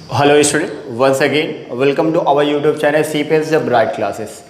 Hello student, once again welcome to our YouTube channel CPS The Bright Classes.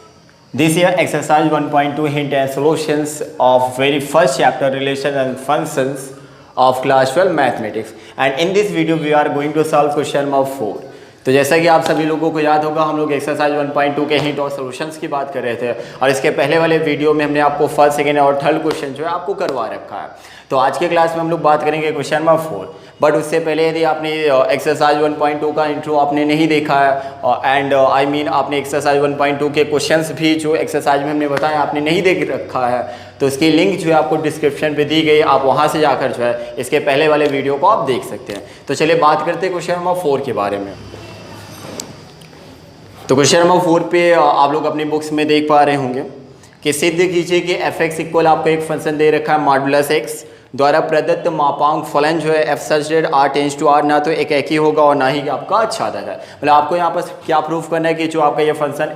This year exercise 1.2 hint and solutions of very first chapter relations and functions of class 12 mathematics, and in this video we are going to solve question number 4. तो जैसा कि आप सभी लोगों को याद होगा, हम लोग एक्सरसाइज 1.2 के हिंट और सॉल्यूशंस की बात कर रहे थे और इसके पहले वाले वीडियो में हमने आपको फर्स्ट, सेकंड और थर्ड क्वेश्चन जो है आपको करवा रखा है। तो आज के क्लास में हम लोग बात करेंगे क्वेश्चन नंबर 4। बट उससे पहले यदि आपने एक्सरसाइज 1.2 का इंट्रो आपने नहीं देखा है एंड आपने एक्सरसाइज 1.2 के क्वेश्चंस भी जो एक्सरसाइज में हमने बताया आपने नहीं देख रखा है, तो इसकी लिंक जो है आपको डिस्क्रिप्शन पे दी गई, आप वहाँ से जाकर जो है इसके पहले वाले वीडियो को आप देख सकते हैं। तो चलिए बात करते हैं क्वेश्चन नंबर 4 के बारे में। तो क्वेश्चन नंबर 4 पे आप लोग अपनी बुक्स में देख पा रहे होंगे कि सिद्ध कीजिए कि एफ एक्स इक्वल आपको एक फंक्शन दे रखा है मॉडुलस एक्स द्वारा प्रदत्त मापांक फलन जो है f such that R tends to R ना तो एक ही होगा और ना ही आपका छादक है। मतलब आपको यहाँ पर क्या प्रूफ करना है कि जो आपका ये function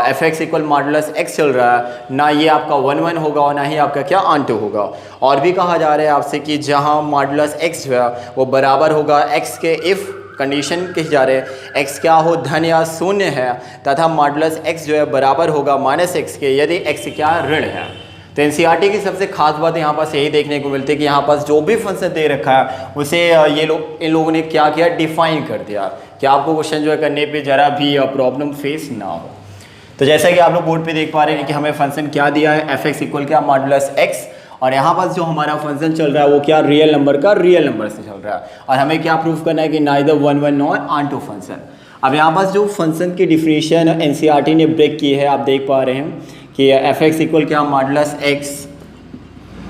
F x equal modulus x चल रहा है, ना ये आपका 1 होगा और ना ही आपका क्या आंटो होगा। और भी कहा जा रहा है आपसे कि जहाँ मॉडुलस एक्स जो है वो बराबर होगा एक्स के इफ़ कंडीशन कही जा रहे हैं एक्स क्या हो धन या शून्य है, तथा मॉडुलस एक्स जो है बराबर होगा माइनस एक्स के यदि एक्स क्या ऋण है। तो एनसीईआरटी की सबसे खास बात यहाँ पास यही देखने को मिलती है कि यहाँ पास जो भी फंक्शन दे रखा है उसे इन लोगों ने क्या किया, डिफाइन कर दिया कि आपको क्वेश्चन जो है करने पे ज़रा भी प्रॉब्लम फेस ना हो। तो जैसा कि आप लोग बोर्ड पे देख पा रहे हैं कि हमें फंक्शन क्या दिया है, एफ एक्स इक्वल क्या मॉडुलस एक्स, और यहाँ पास जो हमारा फंक्शन चल रहा है वो क्या रियल नंबर का रियल नंबर से चल रहा है और हमें क्या प्रूफ करना है कि नाइदर 1 नॉर आंटो फंक्शन। अब यहाँ पास जो फंक्शन की डिफिनीशन एनसीईआरटी ने ब्रेक की है आप देख पा रहे हैं कि एफ एक्स इक्वल क्या मॉडुलस एक्स।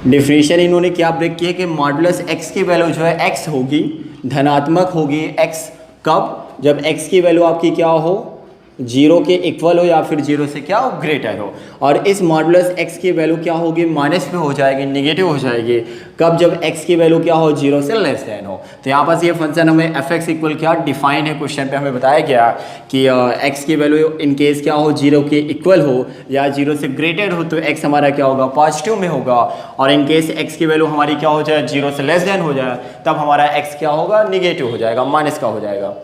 डिफिनीशन इन्होंने क्या ब्रेक की है कि मॉडुलस एक्स की वैल्यू जो है एक्स होगी, धनात्मक होगी एक्स कब, जब एक्स की वैल्यू आपकी क्या हो 0 के इक्वल हो या फिर 0 से क्या हो ग्रेटर हो। और इस मॉडुलस एक्स की वैल्यू क्या होगी माइनस में हो जाएगी, नेगेटिव हो जाएगी कब, जब एक्स की वैल्यू क्या हो 0 से लेस देन हो। तो यहाँ पास ये फंक्शन हमें एफ एक्स इक्वल क्या डिफाइन है, क्वेश्चन पे हमें बताया गया कि एक्स की वैल्यू इन केस क्या हो 0 के इक्वल हो या 0 से ग्रेटर हो तो एक्स हमारा क्या होगा पॉजिटिव में होगा, और इन केस एक्स की वैल्यू हमारी क्या हो जाए 0 से लेस देन हो जाए तब हमारा एक्स क्या होगा निगेटिव हो जाएगा, माइनस का हो जाएगा।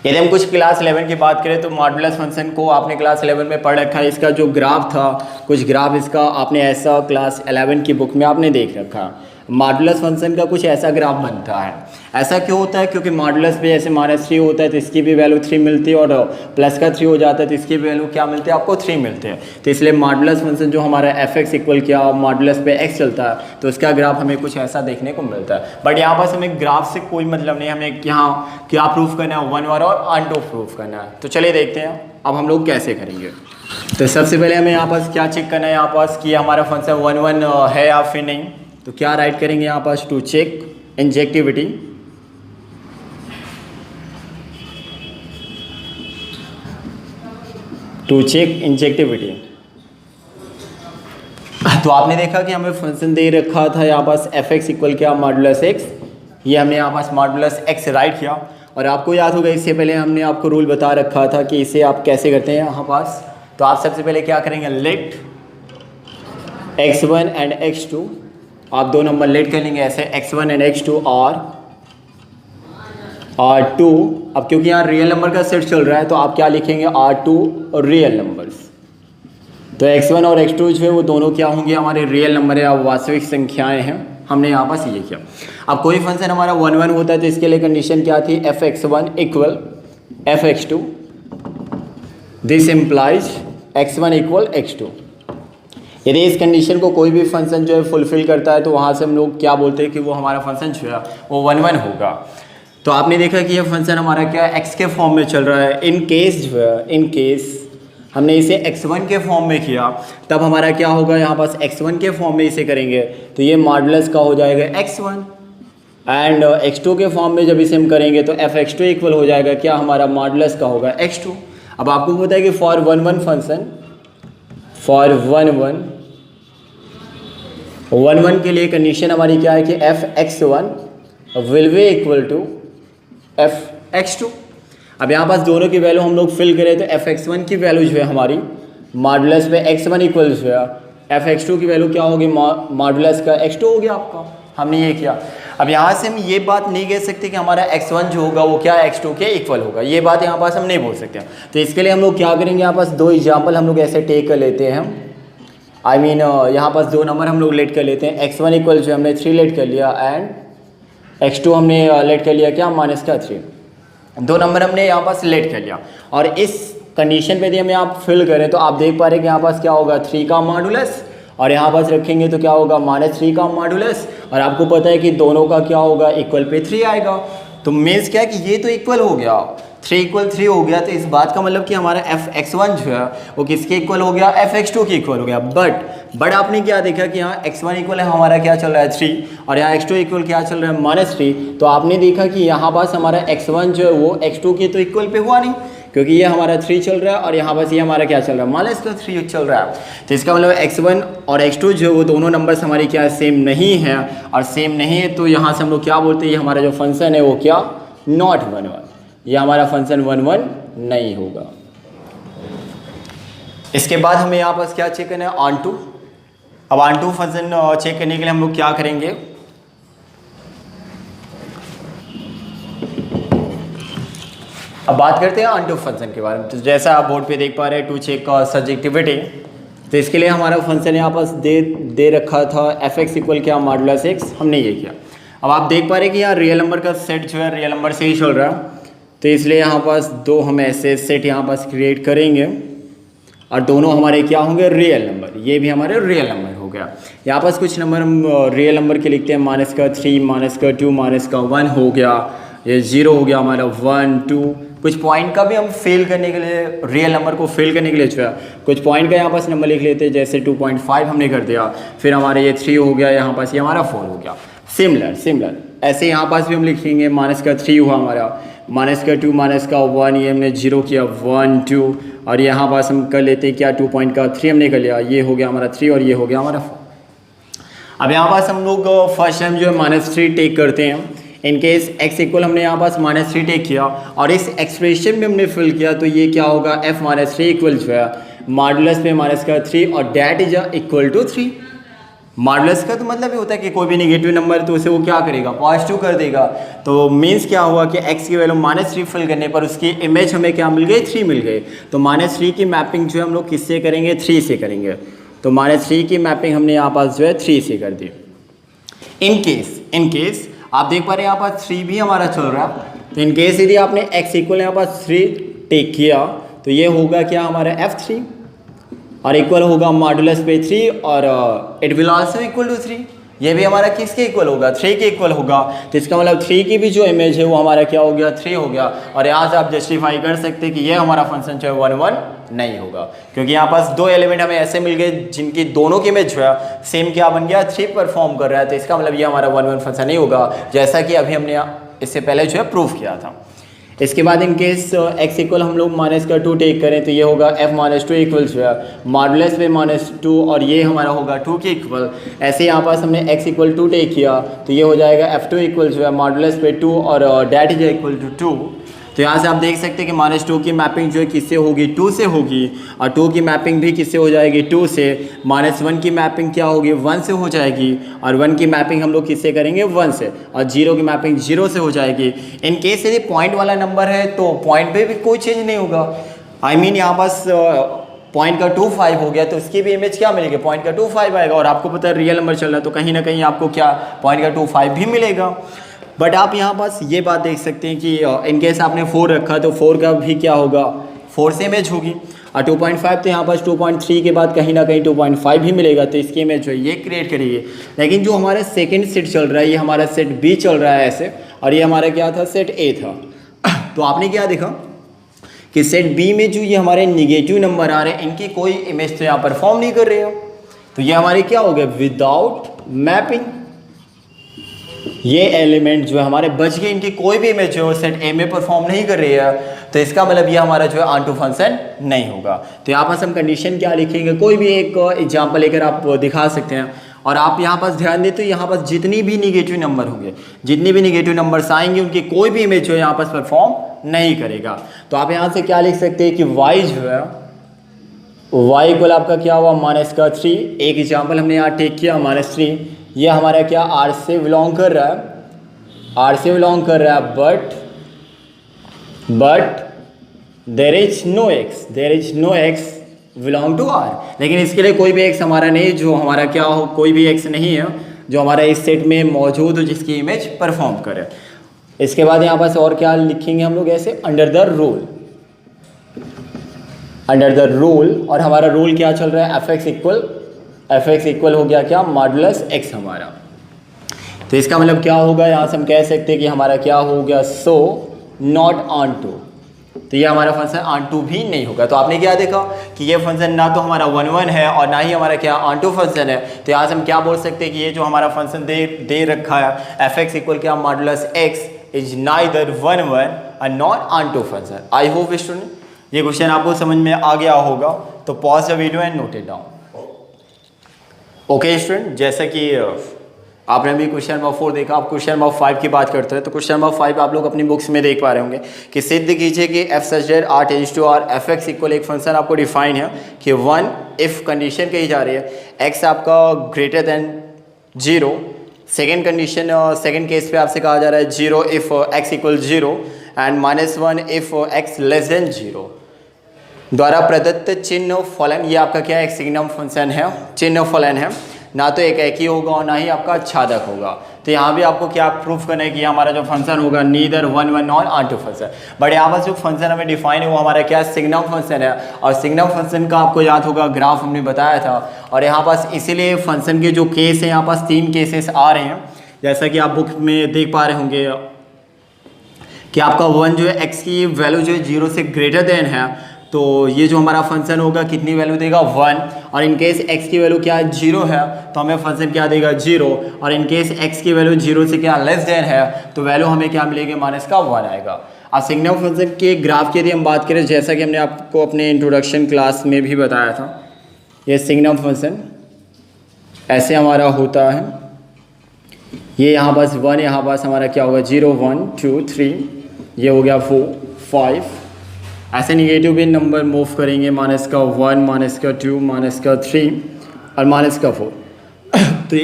यदि हम कुछ क्लास 11 की बात करें तो मॉडुलस फंक्शन को आपने क्लास 11 में पढ़ रखा है, इसका जो ग्राफ था कुछ ग्राफ इसका आपने ऐसा क्लास 11 की बुक में आपने देख रखा। मॉडुलस फंक्शन का कुछ ऐसा ग्राफ बनता है। ऐसा क्यों होता है, क्योंकि मॉडुलस पे जैसे -3 होता है तो इसकी भी वैल्यू 3 मिलती है और प्लस का 3 हो जाता है तो इसकी वैल्यू क्या मिलती है आपको 3 मिलते हैं। तो इसलिए मॉडुलस फंक्शन जो हमारा एफ एक्स इक्वल क्या मॉडुलस पे एक्स चलता है तो उसका ग्राफ हमें कुछ ऐसा देखने को मिलता है। बट यहाँ पास हमें ग्राफ से कोई मतलब नहीं, हमें यहाँ क्या प्रूफ करना है 1 और आंटो प्रूफ करना है। तो चलिए देखते हैं अब हम लोग कैसे करेंगे। तो सबसे पहले हमें यहाँ पास क्या चेक करना है यहाँ पास कि हमारा फंक्शन 1 है या फिर नहीं। तो क्या राइट करेंगे यहाँ पास to check injectivity, to check injectivity. तो आपने देखा कि हमें फंक्शन दे रखा था यहाँ पास एफ एक्स इक्वल क्या मॉडुलस एक्स, ये हमने यहाँ पास मॉडुलस एक्स राइट किया। और आपको याद होगा इससे पहले हमने आपको रूल बता रखा था कि इसे आप कैसे करते हैं यहाँ पास। तो आप सबसे पहले क्या करेंगे लेट x1 एंड x2, आप दो नंबर लेट कर लेंगे ऐसे x1 एंड x2 और 2। अब क्योंकि यहाँ रियल नंबर का सेट चल रहा है तो आप क्या लिखेंगे R2 और रियल नंबर्स। तो x1 और x2 जो है वो दोनों क्या होंगे हमारे रियल नंबर है, अब वास्तविक संख्याएं हैं। हमने यहाँ पास ये किया। अब कोई फंक्शन हमारा 1 होता है तो इसके लिए कंडीशन क्या थी F x1 equal F x2, this implies x1 equal x2। यदि इस कंडीशन को कोई भी फंक्शन जो है फुलफिल करता है तो वहाँ से हम लोग क्या बोलते हैं कि वो हमारा फंक्शन जो है वो 1 होगा। तो आपने देखा कि ये फंक्शन हमारा क्या x के फॉर्म में चल रहा है। इन केस जो है इन केस हमने इसे x1 के फॉर्म में किया तब हमारा क्या होगा यहाँ पास x1 के फॉर्म में इसे करेंगे तो ये मॉडुलस का हो जाएगा x1 एंड x2 के फॉर्म में जब इसे हम करेंगे तो एफ x2 इक्वल हो जाएगा क्या हमारा मॉडुलस का होगा x2। अब आपको पता है कि फॉर 1 फंक्शन फॉर 1 के लिए कंडीशन हमारी क्या है कि f x1 will be equal to f x2। अब यहाँ पास दोनों की वैल्यू हम लोग फिल करें तो एफ x1 की वैल्यू जो है हमारी मॉडुलस पे x1 इक्वल जो है एफ x2 की वैल्यू क्या होगी मॉडुलस का x2 हो गया आपका। हमने ये किया। अब यहाँ से हम ये बात नहीं कह सकते कि हमारा x1 जो होगा वो क्या x2 के इक्वल होगा, ये बात यहाँ पास हम नहीं बोल सकते। तो इसके लिए हम लोग क्या करेंगे, यहाँ पास दो एग्जाम्पल हम लोग ऐसे टेक कर लेते हैं। आई मीन यहाँ पास दो नंबर हम लोग लेट कर लेते हैं। x1 इक्वल जो हमने 3 लेट कर लिया एंड x2 हमने लेट कर लिया क्या, माइनस का 3। दो नंबर हमने यहाँ पास लेट कर लिया और इस कंडीशन पे यदि हम यहाँ फिल करें तो आप देख पा रहे हैं कि यहाँ पास क्या होगा 3 का मॉडुलस, और यहाँ पास रखेंगे तो क्या होगा -3 का मॉडुलस, और आपको पता है कि दोनों का क्या होगा, इक्वल पे 3 आएगा। तो मीन्स क्या है कि ये तो इक्वल हो गया, 3 = 3 हो गया, तो इस बात का मतलब कि हमारा fx1 जो है वो किसके इक्वल हो गया, fx2 के इक्वल हो गया। बट आपने क्या देखा कि यहाँ x1 इक्वल है हमारा क्या चल रहा है 3, और यहाँ x2 इक्वल क्या चल रहा है -3। तो आपने देखा कि यहाँ पास हमारा x1 जो है वो x2 के तो इक्वल पे हुआ नहीं, क्योंकि ये हमारा 3 चल रहा है और यहाँ बस ये हमारा क्या चल रहा है, -3 चल रहा है। तो इसका मतलब x1 और x2 जो वो दोनों नंबर्स हमारे क्या सेम नहीं है, और सेम नहीं है तो यहाँ से हम लोग क्या बोलते हैं, ये हमारा जो फंक्शन है वो क्या, नॉट 1 1, ये हमारा फंक्शन 1 1 नहीं होगा। इसके बाद हमें यहाँ पास क्या चेक करना है, ऑन टू। अब ऑन टू फंक्शन चेक करने के लिए हम लोग क्या करेंगे, अब बात करते हैं ऑन टू फंक्शन के बारे में। तो जैसा आप बोर्ड पे देख पा रहे हैं, टू चेक सब्जेक्टिविटी, तो इसके लिए हमारा फंक्शन यहाँ पास दे रखा था fx इक्वल क्या, मॉडुलस x, हमने ये किया। अब आप देख पा रहे हैं कि यहाँ रियल नंबर का सेट जो है रियल नंबर से ही चल रहा है, तो इसलिए यहाँ पास दो हम ऐसे सेट यहाँ पास क्रिएट करेंगे और दोनों हमारे क्या होंगे, रियल नंबर। ये भी हमारे रियल नंबर हो गया। यहाँ पास कुछ नंबर हम रियल नंबर के लिखते हैं, -3, -2, -1 हो गया, ये 0 हो गया हमारा, 1 2। कुछ पॉइंट का भी हम फेल करने के लिए, रियल नंबर को फेल करने के लिए जो है कुछ पॉइंट का यहाँ पास नंबर लिख लेते हैं, जैसे 2.5 हमने कर दिया, फिर हमारे ये 3 हो गया, यहाँ पास ये हमारा 4 हो गया। सिमिलर ऐसे यहाँ पास भी हम लिखेंगे, -3 हुआ हमारा, -2, -1, ये हमने 0 किया, 1 2, और यहाँ पास हम कर लेते हैं क्या, 2.3 हमने कर लिया, ये हो गया हमारा 3 और ये हो गया हमारा 4। अब यहाँ पास हम लोग फर्स्ट टाइम जो है -3 टेक करते हैं। इन केस x इक्वल हमने यहाँ पास -3 टेक किया और इस एक्सप्रेशन में हमने फिल किया, तो ये क्या होगा, f -3 इक्वल जो है मॉडुलस में -3 और डैट इज इक्वल टू 3। मॉडुलस का तो मतलब ये होता है कि कोई भी नेगेटिव नंबर तो उसे वो क्या करेगा, पॉजिटिव कर देगा। तो मीन्स क्या हुआ कि x की वैल्यू -3 फिल करने पर उसकी इमेज हमें क्या मिल गई, 3 मिल गई। तो -3 की मैपिंग जो है हम लोग किससे करेंगे, 3 से करेंगे। तो -3 की मैपिंग हमने यहाँ पास जो है 3 से कर दी। इन केस आप देख पा रहे हैं यहाँ पास 3 भी हमारा चल रहा है, तो इन केस यदि आपने x इक्वल यहाँ पास 3 टेक किया तो ये होगा क्या, हमारा f3 और इक्वल होगा मॉडुलस पे 3 और it will also equal to 3। ये भी हमारा किसके इक्वल होगा, 3 के इक्वल होगा। तो इसका मतलब 3 की भी जो इमेज है वो हमारा क्या हो गया, 3 हो गया। और यहाँ से आप जस्टिफाई कर सकते हैं कि ये हमारा फंक्शन जो है 1 1 नहीं होगा, क्योंकि यहाँ पास दो एलिमेंट हमें ऐसे मिल गए जिनकी दोनों की इमेज जो है सेम क्या बन गया, 3 परफॉर्म कर रहा है। तो इसका मतलब ये हमारा 1 1 फंक्शन नहीं होगा, जैसा कि अभी हमने इससे पहले जो है प्रूफ किया था। इसके बाद इन केस x इक्वल हम लोग -2 टेक करें तो ये होगा f -2 इक्वल जो है मॉडुलस पे -2 और ये हमारा होगा 2 के इक्वल। ऐसे यहाँ पास हमने x इक्वल 2 टेक किया तो ये हो जाएगा f2 इक्वल जो है मॉडुलस पे 2 और डैट इज इक्वल टू 2। तो यहाँ से आप देख सकते हैं कि -2 की मैपिंग जो है किससे होगी, 2 से होगी, और 2 की मैपिंग भी किससे हो जाएगी, 2 से। -1 की मैपिंग क्या होगी, 1 से हो जाएगी, और 1 की मैपिंग हम लोग किससे करेंगे, 1 से, और 0 की मैपिंग 0 से हो जाएगी। इन केस यदि पॉइंट वाला नंबर है तो पॉइंट पे भी कोई चेंज नहीं होगा। आई मीन यहाँ पास पॉइंट का 2 5 हो गया तो उसकी भी इमेज क्या मिलेगी, पॉइंट का 2 5 आएगा, और आपको पता है रियल नंबर चल रहा है तो कहीं ना कहीं आपको क्या पॉइंट का 2 5 भी मिलेगा। बट आप यहाँ पास ये बात देख सकते हैं कि इन केस आपने 4 रखा तो 4 का भी क्या होगा, 4 से इमेज होगी, और 2.5 तो यहाँ पास 2.3 के बाद कहीं ना कहीं 2.5 भी मिलेगा, तो इसकी इमेज जो है ये क्रिएट करेगी। लेकिन जो हमारा सेकंड सेट चल रहा है ये हमारा सेट बी चल रहा है ऐसे, और ये हमारा क्या था, सेट ए था। तो आपने क्या देखा कि सेट बी में जो ये हमारे निगेटिव नंबर आ रहे हैं इनकी कोई इमेज तो यहाँ पर फॉर्म नहीं कर रहे हो, तो ये हमारे क्या हो गए, विदाउट मैपिंग। ये एलिमेंट जो है हमारे बच गए, इनकी कोई भी इमेज जो सेट ए में परफॉर्म नहीं कर रही है, तो इसका मतलब ये हमारा जो है ऑन टू फंक्शन नहीं होगा। तो यहाँ पास हम कंडीशन क्या लिखेंगे, कोई भी एक एग्जांपल लेकर आप दिखा सकते हैं। और आप यहाँ पास ध्यान दें तो यहाँ पास जितनी भी निगेटिव नंबर होंगे, जितनी भी निगेटिव नंबर्स आएंगे उनकी कोई भी इमेज जो है यहाँ पास परफॉर्म नहीं करेगा। तो आप यहाँ से क्या लिख सकते हैं कि y जो है, y इक्वल आपका क्या हुआ, -3। एक एग्जाम्पल हमने यहाँ टेक किया -3, ये हमारा क्या R से बिलोंग कर रहा है, आर से बिलोंग कर रहा है, but there is no x belong to R, लेकिन इसके लिए कोई भी एक्स हमारा नहीं, जो हमारा क्या हो, कोई भी एक्स नहीं है जो हमारा इस सेट में मौजूद हो जिसकी इमेज परफॉर्म करे। इसके बाद यहाँ पास और क्या लिखेंगे हम लोग, ऐसे अंडर द रूल, और हमारा रूल क्या चल रहा है, एफ एक्स इक्वल हो गया क्या, मॉडुलस एक्स हमारा। तो इसका मतलब क्या होगा, यहाँ से हम कह सकते हैं कि हमारा क्या हो गया, सो नॉट ऑन टू, तो ये हमारा फंक्शन ऑन टू भी नहीं होगा। तो आपने क्या देखा कि ये फंक्शन ना तो हमारा 1 1 है और ना ही हमारा क्या ऑन टू फंक्शन है। तो यहाँ से हम क्या बोल सकते हैं कि ये जो हमारा फंक्शन दे रखा है एफ एक्स इक्वल क्या, modulus x is neither 1 1 and not onto function. I hope student ये क्वेश्चन आपको समझ में आ गया होगा। तो pause the video and note it down. Okay student, जैसा कि आपने भी क्वेश्चन नंबर 4 देखा, आप क्वेश्चन नंबर 5 की बात करते हैं। तो क्वेश्चन नंबर 5 आप लोग अपनी बुक्स में देख पा रहे होंगे कि सिद्ध कीजिए कि f such that R tends to R f x equal, एक फंक्शन आपको डिफाइन है कि 1 इफ कंडीशन कही जा रही है एक्स आपका greater than 0, second condition second case पे आपसे कहा जा रहा है 0 if x equal 0 and -1 if x less than 0 द्वारा प्रदत्त चिन्ह फलन, ये आपका क्या है, एक सिग्नम फंक्शन है, चिन्ह फलन है, ना तो एक ही होगा और ना ही आपका छादक होगा। तो यहाँ भी आपको क्या प्रूफ करना है कि हमारा जो फंक्शन होगा neither 1 1 not onto function, but यहाँ पर जो फंक्शन हमें डिफाइन है वो हमारा क्या सिग्नम फंक्शन है, और सिग्नम फंक्शन का आपको याद होगा ग्राफ हमने बताया था। और यहाँ पास इसीलिए फंक्शन के जो केस हैं यहाँ पास 3 केसेस आ रहे हैं, जैसा कि आप बुक में देख पा रहे होंगे कि आपका 1 जो है एक्स की वैल्यू जो है 0 से ग्रेटर देन है, तो ये जो हमारा फंक्शन होगा कितनी वैल्यू देगा 1, और इन केस x की वैल्यू क्या है 0 है तो हमें फंक्शन क्या देगा 0, और इन केस x की वैल्यू 0 से क्या लेस देन है तो वैल्यू हमें क्या मिलेगी माइनस का 1 आएगा। अब सिग्नम फंक्शन के ग्राफ की यदि हम बात करें, जैसा कि हमने आपको अपने इंट्रोडक्शन क्लास में भी बताया था, ये सिग्नम फंक्शन ऐसे हमारा होता है, ये यहाँ पास 1, यहाँ पास हमारा क्या होगा 0 1 2 3, ये हो गया 4 5, ऐसे निगेटिव भी नंबर मूव करेंगे, माइनस का 1 माइनस का 2 माइनस का 3 और माइनस का 4। तो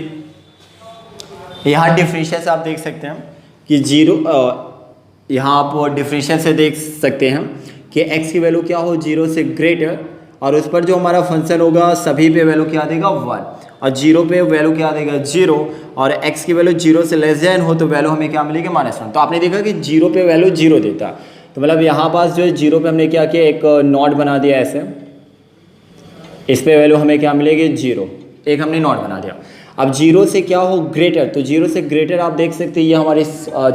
यहाँ डिफरेंशियल से आप देख सकते हैं कि 0, यहाँ आप डिफरेंशियल से देख सकते हैं कि x की वैल्यू क्या हो 0 से ग्रेटर, और उस पर जो हमारा फंक्शन होगा सभी पे वैल्यू क्या देगा 1, और 0 पे वैल्यू क्या देगा 0, और x की वैल्यू 0 से लेस देन हो तो वैल्यू हमें क्या मिलेगी -1। तो आपने देखा कि 0 पे वैल्यू 0 देता, तो मतलब यहाँ पास जो है 0 पे हमने क्या किया, एक नॉट बना दिया ऐसे, इस पे वैल्यू हमें क्या मिलेगी 0, एक हमने नॉट बना दिया। अब 0 से क्या हो ग्रेटर, तो 0 से ग्रेटर आप देख सकते हैं ये हमारी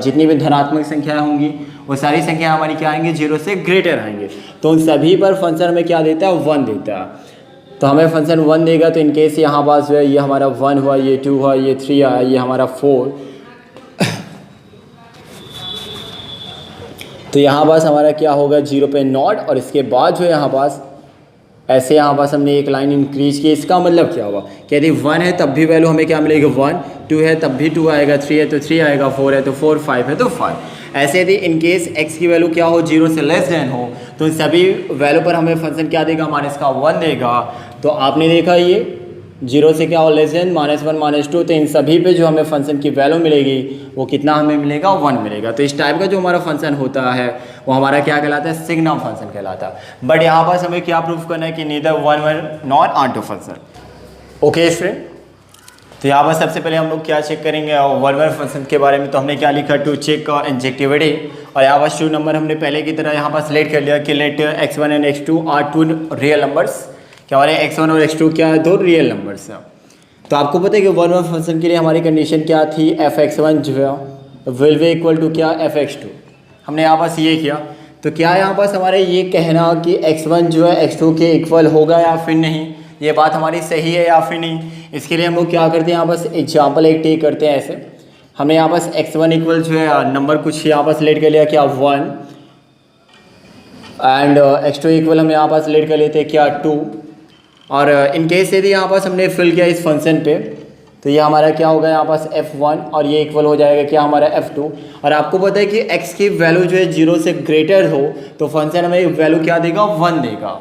जितनी भी धनात्मक संख्याएं होंगी वो सारी संख्या हमारी क्या आएंगी 0 से ग्रेटर आएंगे, तो उन सभी पर फंक्शन हमें क्या देता है 1 देता है। तो हमें फंक्शन 1 देगा, तो इनकेस यहाँ पास जो है ये हमारा 1 हुआ, ये 2 हुआ, ये 3 आया, ये हमारा 4, तो यहाँ पास हमारा क्या होगा 0 पे नॉट, और इसके बाद जो है यहाँ पास ऐसे यहाँ पास हमने एक लाइन इंक्रीज की। इसका मतलब क्या हुआ कि यदि 1 है तब भी वैल्यू हमें क्या मिलेगी 1, 2 है तब भी 2 आएगा, 3 है तो 3 आएगा, 4 है तो 4, 5 है तो 5। ऐसे यदि इनकेस x की वैल्यू क्या हो 0 से लेस देन हो तो इन सभी वैल्यू पर हमें फंक्शन क्या देगा माइनस का 1 देगा। तो आपने देखा ये 0 से क्या हो लेस देन -1 -2, तो इन सभी पे जो हमें फंक्शन की वैल्यू मिलेगी वो कितना हमें मिलेगा 1 मिलेगा। तो इस टाइप का जो हमारा फंक्शन होता है वो हमारा क्या कहलाता है सिग्नम फंक्शन कहलाता है। बट यहाँ पर हमें क्या प्रूफ करना है कि neither 1 1 not onto function. Okay friend, तो यहाँ पर सबसे पहले हम लोग क्या चेक करेंगे 1 1 फंक्शन के बारे में। तो हमने क्या लिखा टू चेक इंजेक्टिविटी, और यहाँ पर 2 नंबर हमने पहले की तरह यहाँ पर सिलेक्ट कर लिया कि let x1 and x2 are 2 real numbers. क्या हमारे x1 और x2 क्या है 2 रियल नंबर्स हैं। तो आपको पता है कि 1 1 फंक्शन के लिए हमारी कंडीशन क्या थी, f(x1) जो है विल बी इक्वल टू क्या f(x2)। हमने यहाँ पास ये किया, तो क्या यहाँ पास हमारे ये कहना कि x1 जो है x2 के इक्वल होगा या फिर नहीं, ये बात हमारी सही है या फिर नहीं। इसके लिए हम लोग क्या करते हैं यहाँ पास एग्जाम्पल एक टेक करते हैं। ऐसे हमने यहाँ पास x1 इक्वल जो है नंबर कुछ यहाँ पास सिलेक्ट कर लिया क्या 1, एंड x2 इक्वल हम यहाँ पास सिलेक्ट कर लेते हैं क्या 2, और इनकेस यदि यहाँ पास हमने फिल किया इस फंक्शन पे तो ये हमारा क्या होगा यहाँ पास f1 और ये इक्वल हो जाएगा क्या हमारा f2। और आपको पता है कि x की वैल्यू जो है 0 से ग्रेटर हो तो फंक्शन हमें वैल्यू क्या देगा 1 देगा।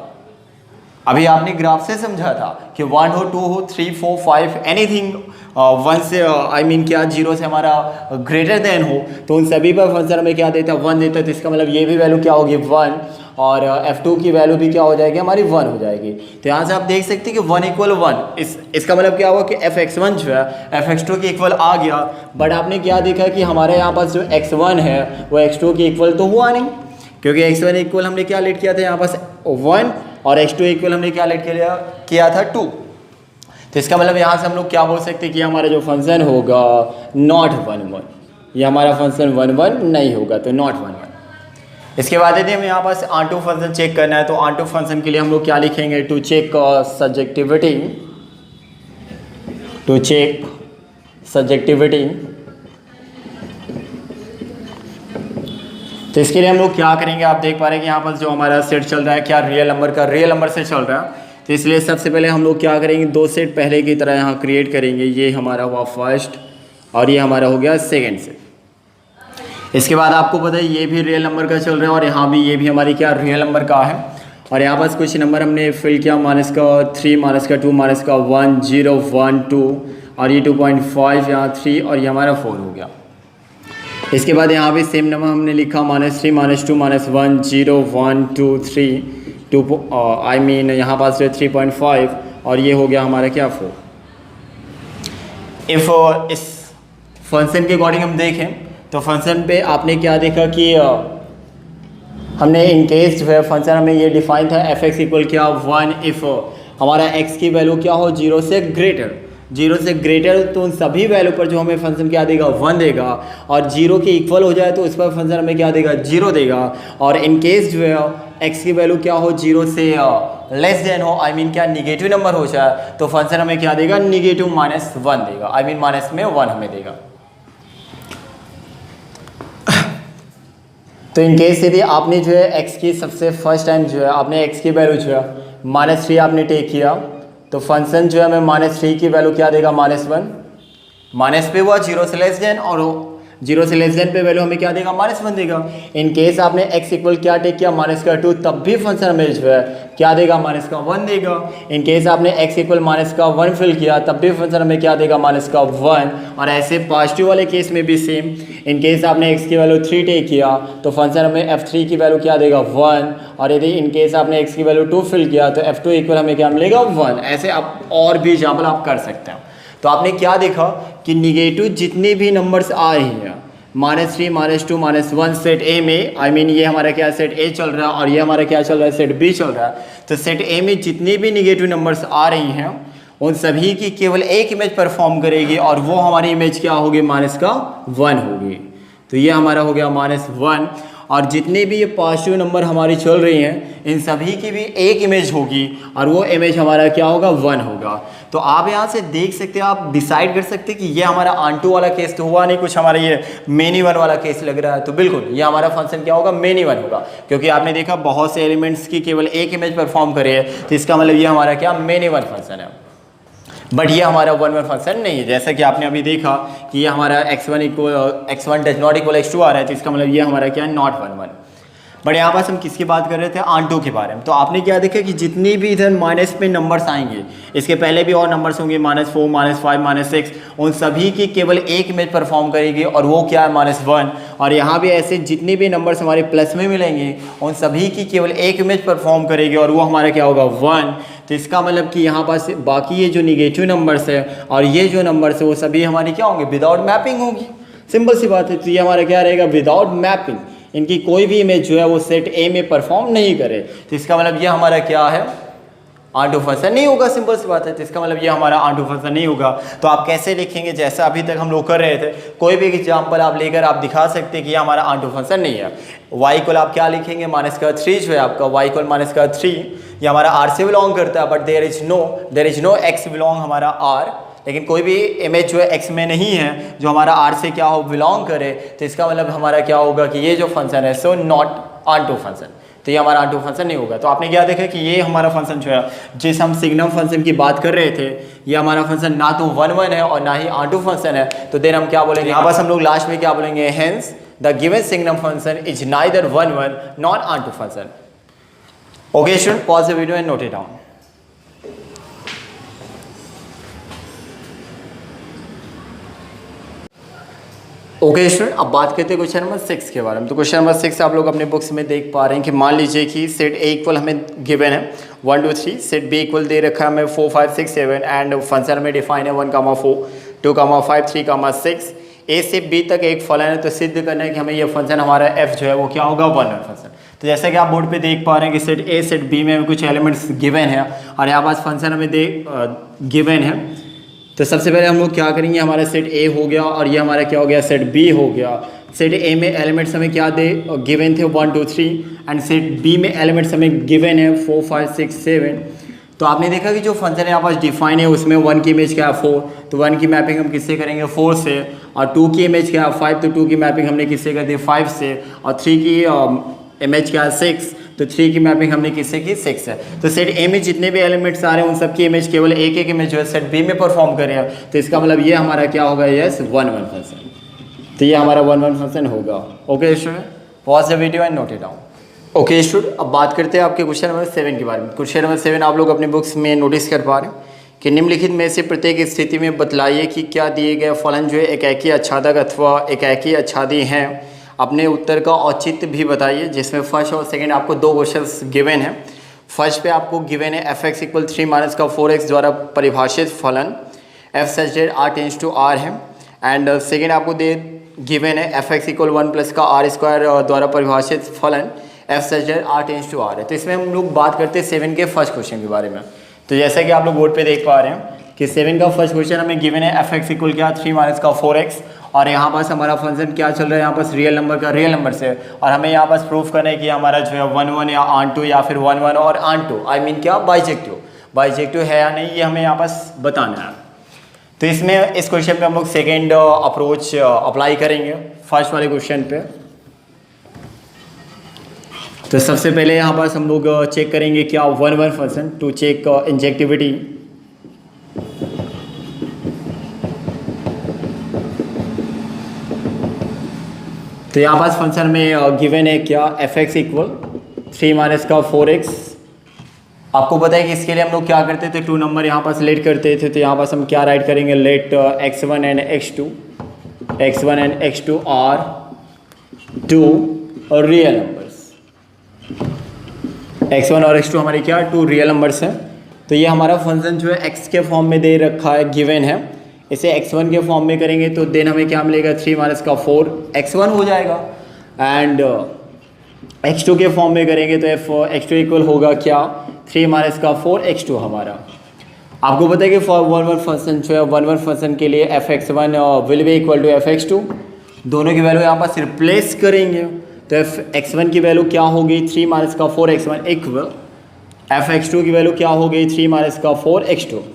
अभी आपने ग्राफ से समझा था कि 1 हो 2 हो 3 4 5 एनीथिंग वन से क्या 0 से हमारा ग्रेटर देन हो, तो उन सभी पर फंक्शन हमें क्या देता है, 1 देता है। तो इसका मतलब ये भी वैल्यू क्या होगी 1, और f2 की वैल्यू भी क्या हो जाएगी हमारी 1 हो जाएगी। तो यहाँ से आप देख सकते हैं कि 1 = 1, इसका मतलब क्या हुआ कि fx1 जो है fx2 के इक्वल आ गया। बट आपने क्या देखा कि हमारे यहाँ पास जो x1 है वो x2 के इक्वल तो हुआ नहीं, क्योंकि x1 इक्वल हमने क्या लेट किया था यहाँ पास 1, और x2 इक्वल हमने क्या लेट किया था 2। तो इसका मतलब यहाँ से हम लोग क्या बोल सकते हैं कि हमारा जो फंक्शन होगा नॉट 1 1, ये हमारा फंक्शन 1 1 नहीं होगा, तो नॉट 1 1। इसके बाद यदि हमें यहाँ पास ऑनटू फंक्शन चेक करना है, तो ऑनटू फंक्शन के लिए हम लोग क्या लिखेंगे, to check surjectivity, to check surjectivity. तो इसके लिए हम लोग क्या करेंगे, आप देख पा रहे हैं कि यहाँ पर जो हमारा सेट चल रहा है क्या रियल नंबर से चल रहा है। तो इसलिए सबसे पहले हम लोग क्या करेंगे, 2 सेट पहले की तरह यहाँ क्रिएट करेंगे। ये हमारा हुआ फर्स्ट और ये हमारा हो गया सेकेंड सेट। इसके बाद आपको पता है ये भी रियल नंबर का चल रहा है और यहाँ भी ये भी हमारी क्या रियल नंबर का है। और यहाँ पास कुछ नंबर हमने फिल किया, -3, -2, -1, 0, 1, 2 और ये 2.5 यहाँ 3 और ये हमारा 4 हो गया। इसके बाद यहाँ भी सेम नंबर हमने लिखा -3, -2, -1, 0, 1, 2, 3, यहाँ पास 3.5 और ये हो गया हमारा क्या 4। इस फंक्शन के अकॉर्डिंग हम देखें तो फंक्शन पे आपने क्या देखा कि हमने इनकेस जो है फंक्शन हमें ये डिफाइन था f(x) इक्वल क्या 1 इफ़ हमारा x की वैल्यू क्या हो 0 से ग्रेटर, तो उन सभी वैल्यू पर जो हमें फंक्शन क्या देगा 1 देगा, और 0 के इक्वल हो जाए तो उस पर फंक्शन हमें क्या देगा 0 देगा। और इनकेस जो है x की वैल्यू क्या हो 0 से लेस देन हो, क्या निगेटिव नंबर हो जाए, तो फंक्शन हमें क्या देगा निगेटिव -1 देगा, माइनस में 1 हमें देगा। तो इनकेस यदि आपने जो है x की सबसे फर्स्ट टाइम जो है आपने x की वैल्यू जो है -3 आपने टेक किया, तो फंक्शन जो है हमें -3 की वैल्यू क्या देगा -1, माइनस पे हुआ 0 से लेस देन, और 0 से लेस देन पे वैल्यू हमें क्या देगा -1 देगा। इन केस आपने x इक्वल क्या टेक किया -2, तब भी फंक्शन हमें जो है क्या देगा -1 देगा। इन केस आपने x इक्वल -1 फिल किया तब भी फंक्शन हमें क्या देगा -1। और ऐसे पॉजिटिव वाले केस में भी सेम, इन केस आपने x की वैल्यू 3 टेक किया तो फंक्शन हमें f3 की वैल्यू क्या देगा 1, और यदि इन केस आपने x की वैल्यू 2 फिल किया तो f2 इक्वल हमें क्या मिलेगा 1। ऐसे आप और भी एग्जाम्पल आप कर सकते हैं। तो आपने क्या देखा कि निगेटिव जितने भी नंबर्स आ रही हैं -3, -2, -1 सेट ए में, ये हमारा क्या सेट ए चल रहा है और ये हमारा क्या चल रहा है सेट बी चल रहा है। तो सेट ए में जितनी भी निगेटिव नंबर्स आ रही हैं उन सभी की केवल एक इमेज परफॉर्म करेगी और वो हमारी इमेज क्या होगी -1 होगी। तो ये हमारा हो गया -1। और जितने भी ये पॉजिटिव नंबर हमारी चल रही हैं इन सभी की भी एक इमेज होगी और वो इमेज हमारा क्या होगा 1 होगा। तो आप यहाँ से देख सकते हैं, आप डिसाइड कर सकते हैं कि ये हमारा ऑनटू वाला केस तो हुआ नहीं, कुछ हमारा ये मेनी 1 वाला केस लग रहा है। तो बिल्कुल ये हमारा फंक्शन क्या होगा मेनी 1 होगा, क्योंकि आपने देखा बहुत से एलिमेंट्स की केवल एक इमेज परफॉर्म करे है, तो इसका मतलब ये हमारा क्या मेनी 1 फंक्शन है। बट ये हमारा 1 1 फंक्शन नहीं है, जैसा कि आपने अभी देखा कि ये हमारा x1 does not equal x2 आ रहा है, तो इसका मतलब ये हमारा क्या है नॉट 1 1। बट यहाँ पास हम किसकी बात कर रहे थे ऑनटू के बारे में। तो आपने क्या देखा कि जितनी भी इधर माइनस में नंबर्स आएंगे, इसके पहले भी और नंबर्स होंगे -4, -5, -6, उन सभी की केवल एक इमेज परफॉर्म करेगी और वो क्या है -1। और यहाँ भी ऐसे जितने भी नंबर्स हमारे प्लस में मिलेंगे उन सभी की केवल एक इमेज परफॉर्म करेगी और वो हमारा क्या होगा 1। तो इसका मतलब कि यहाँ पास बाकी ये जो निगेटिव नंबर्स है और ये जो नंबर्स है वो सभी हमारी क्या होंगे विदाउट मैपिंग होगी। सिंपल सी बात है। तो ये हमारा क्या रहेगा विदाउट मैपिंग, इनकी कोई भी इमेज जो है वो सेट ए में परफॉर्म नहीं करे। तो इसका मतलब ये हमारा क्या है ऑनटू फंक्शन नहीं होगा। सिंपल सी बात है। तो इसका मतलब ये हमारा ऑनटू फंक्शन नहीं होगा। तो आप कैसे लिखेंगे, जैसा अभी तक हम लोग कर रहे थे, कोई भी एग्जाम्पल आप लेकर आप दिखा सकते हैं कि ये हमारा ऑनटू फंक्शन नहीं है। y को आप क्या लिखेंगे -3 जो है आपका y को -3 ये हमारा r से बिलोंग करता है, but there is no x belong हमारा r, लेकिन कोई भी इमेज जो है x में नहीं है जो हमारा r से क्या हो बिलोंग करे। तो इसका मतलब हमारा क्या होगा कि ये जो फंक्शन है सो नॉट ऑनटू फंक्शन, तो ये हमारा ऑनटू फंक्शन नहीं होगा। तो आपने क्या देखा कि ये हमारा फंक्शन जो है जिस हम सिग्नम फंक्शन की बात कर रहे थे ये हमारा फंक्शन ना तो 1 1 है और ना ही ऑनटू फंक्शन है। तो देन हम क्या बोलेंगे यहाँ बस हम लोग लास्ट में क्या बोलेंगे, hence the given signum function is neither 1 1 not onto function. Okay student, pause the video and note it down. Okay student, अब बात करते हैं क्वेश्चन नंबर 6 के बारे में। तो क्वेश्चन नंबर 6 आप लोग अपने बुक्स में देख पा रहे हैं कि मान लीजिए कि सेट ए इक्वल हमें गिवन है 1 2 3, सेट बी इक्वल दे रखा है हमें 4 5 6 7 एंड फंक्शन में डिफाइन है 1 4 2 5 3 6। ए से बी तक एक फलन है, तो सिद्ध करना है कि हमें ये फंक्शन हमारा एफ जो है वो क्या होगा, 1 फंक्शन। तो जैसा कि आप बोर्ड पे देख पा रहे हैं कि सेट ए सेट बी में कुछ एलिमेंट्स गिवन है और यहाँ पास फंक्शन हमें गिवन है। तो सबसे पहले हम लोग क्या करेंगे, हमारा सेट ए हो गया और ये हमारा क्या हो गया, सेट बी हो गया। सेट ए में एलिमेंट्स हमें क्या दे गिवन थे 1 2 3 एंड सेट बी में एलिमेंट्स हमें गिवन है 4 5 6 7। तो आपने देखा कि जो फंक्शन है यहाँ पास डिफाइन है उसमें 1 की इमेज क्या है 4, तो 1 की मैपिंग हम किससे करेंगे 4 से, और 2 की इमेज क्या है 5, तो 2 की मैपिंग हमने किससे कर दी 5 से, और 3 की इमेज क्या है 6, तो 3 की मैपिंग हमने किससे की 6 है। तो सेट ए में जितने भी एलिमेंट्स आ रहे हैं उन सब की इमेज केवल एक एक इमेज जो है सेट बी में परफॉर्म कर रहे हैं, तो इसका मतलब ये हमारा क्या होगा, यस 1 1 फंक्शन। तो ये हमारा 1 1 फंक्शन होगा। Okay student, pause the video and note it down. Okay student, अब बात करते हैं आपके क्वेश्चन नंबर 7 के बारे में। क्वेश्चन नंबर 7 आप लोग अपने बुक्स में नोटिस कर पा रहे हैं कि निम्नलिखित में से प्रत्येक स्थिति में बतलाइए कि क्या दिए गए फलन जो है एकाकी आच्छादक अथवा एकाकी आच्छादी हैं। अपने उत्तर का औचित्य भी बताइए, जिसमें फर्स्ट और सेकंड आपको 2 क्वेश्चंस गिवन है। फर्स्ट पे आपको गिवन है एफ एक्स इक्वल 3 माइनस का 4x द्वारा परिभाषित फलन f such that r tends to r है, एंड सेकंड आपको गिवन है एफ एक्स इक्वल 1 प्लस का r स्क्वायर द्वारा परिभाषित फलन f such that r tends to r है। तो इसमें हम लोग बात करते हैं 7 के फर्स्ट क्वेश्चन के बारे में। तो जैसा कि आप लोग बोर्ड पे देख पा रहे हैं कि 7 का फर्स्ट क्वेश्चन हमें गिवन है एफ एक्स इक्वल क्या 3 माइनस का 4x, और यहाँ पास हमारा फंक्शन क्या चल रहा है, यहाँ पास रियल नंबर का रियल नंबर से, और हमें यहाँ पास प्रूफ करना है कि हमारा जो है 1 1 या आन 2 या फिर 1 1 और आन 2 आई मीन क्या बाइजेक्टिव है या नहीं, ये हमें यहाँ पास बताना है। तो इसमें इस क्वेश्चन पे हम लोग सेकेंड अप्रोच अप्लाई करेंगे फर्स्ट वाले क्वेश्चन पे। तो सबसे पहले यहाँ पास हम लोग चेक करेंगे क्या 1 1 फंक्शन टू चेक इंजेक्टिविटी। तो यहाँ पास फंक्शन में गिवन है क्या एफ एक्स इक्वल 3 माइनस का 4x। आपको पता है कि इसके लिए हम लोग क्या करते थे, 2 नंबर यहाँ पास लेट करते थे। तो यहाँ पास हम क्या राइट करेंगे, late x1 and x2 are 2 और रियल नंबर्स। x1 और x2 हमारे क्या 2 रियल नंबर्स हैं। तो ये हमारा फंक्शन जो है x के फॉर्म में दे रखा है, गिवन है। इसे x1 के फॉर्म में करेंगे तो देन हमें क्या मिलेगा 3 माइनस का 4 x1 हो जाएगा, एंड x2 के फॉर्म में करेंगे तो x2 इक्वल होगा क्या 3 माइनस का 4 x2 हमारा। आपको पता है कि फॉर 1 1 फंक्शन जो है 1 1 फंक्शन के लिए f x1 will be equal to f x2। दोनों की वैल्यू यहाँ पास रिप्लेस करेंगे तो एफ x1 की वैल्यू क्या होगी 3 माइनस का 4 x1 इक्वल एफ x2 की वैल्यू क्या हो गई 3 माइनस का 4 x2।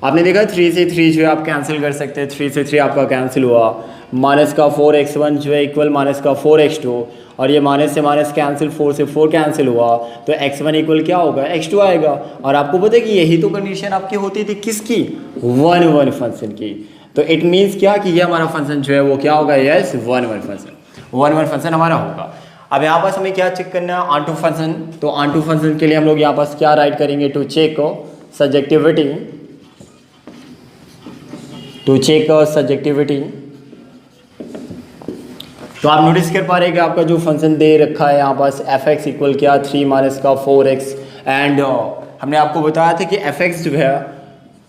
आपने देखा 3 से 3 जो है आप कैंसिल कर सकते हैं, 3 से 3 आपका कैंसिल हुआ, माइनस का 4 x1 जो है इक्वल माइनस का 4 x2, और ये माइनस से माइनस कैंसिल 4 से 4 कैंसिल हुआ, तो x1 इक्वल क्या होगा x2 आएगा। और आपको पता है कि यही तो कंडीशन आपकी होती थी किसकी 1 1 फंक्शन की। तो इट मीन्स क्या कि ये हमारा फंक्शन जो है वो क्या होगा, यस 1 1 फंक्शन हमारा होगा। अब यहाँ पास हमें क्या चेक करना है, ऑन टू फंक्शन। तो ऑन टू फंक्शन के लिए हम लोग यहाँ पास क्या राइट करेंगे, टू चेक सब्जेक्टिविटी। तो आप नोटिस कर पा रहे हैं कि आपका जो फंक्शन दे रखा है यहाँ पास एफ एक्स इक्वल क्या 3 माइनस का 4x, एंड हमने आपको बताया था कि एफ एक्स जो है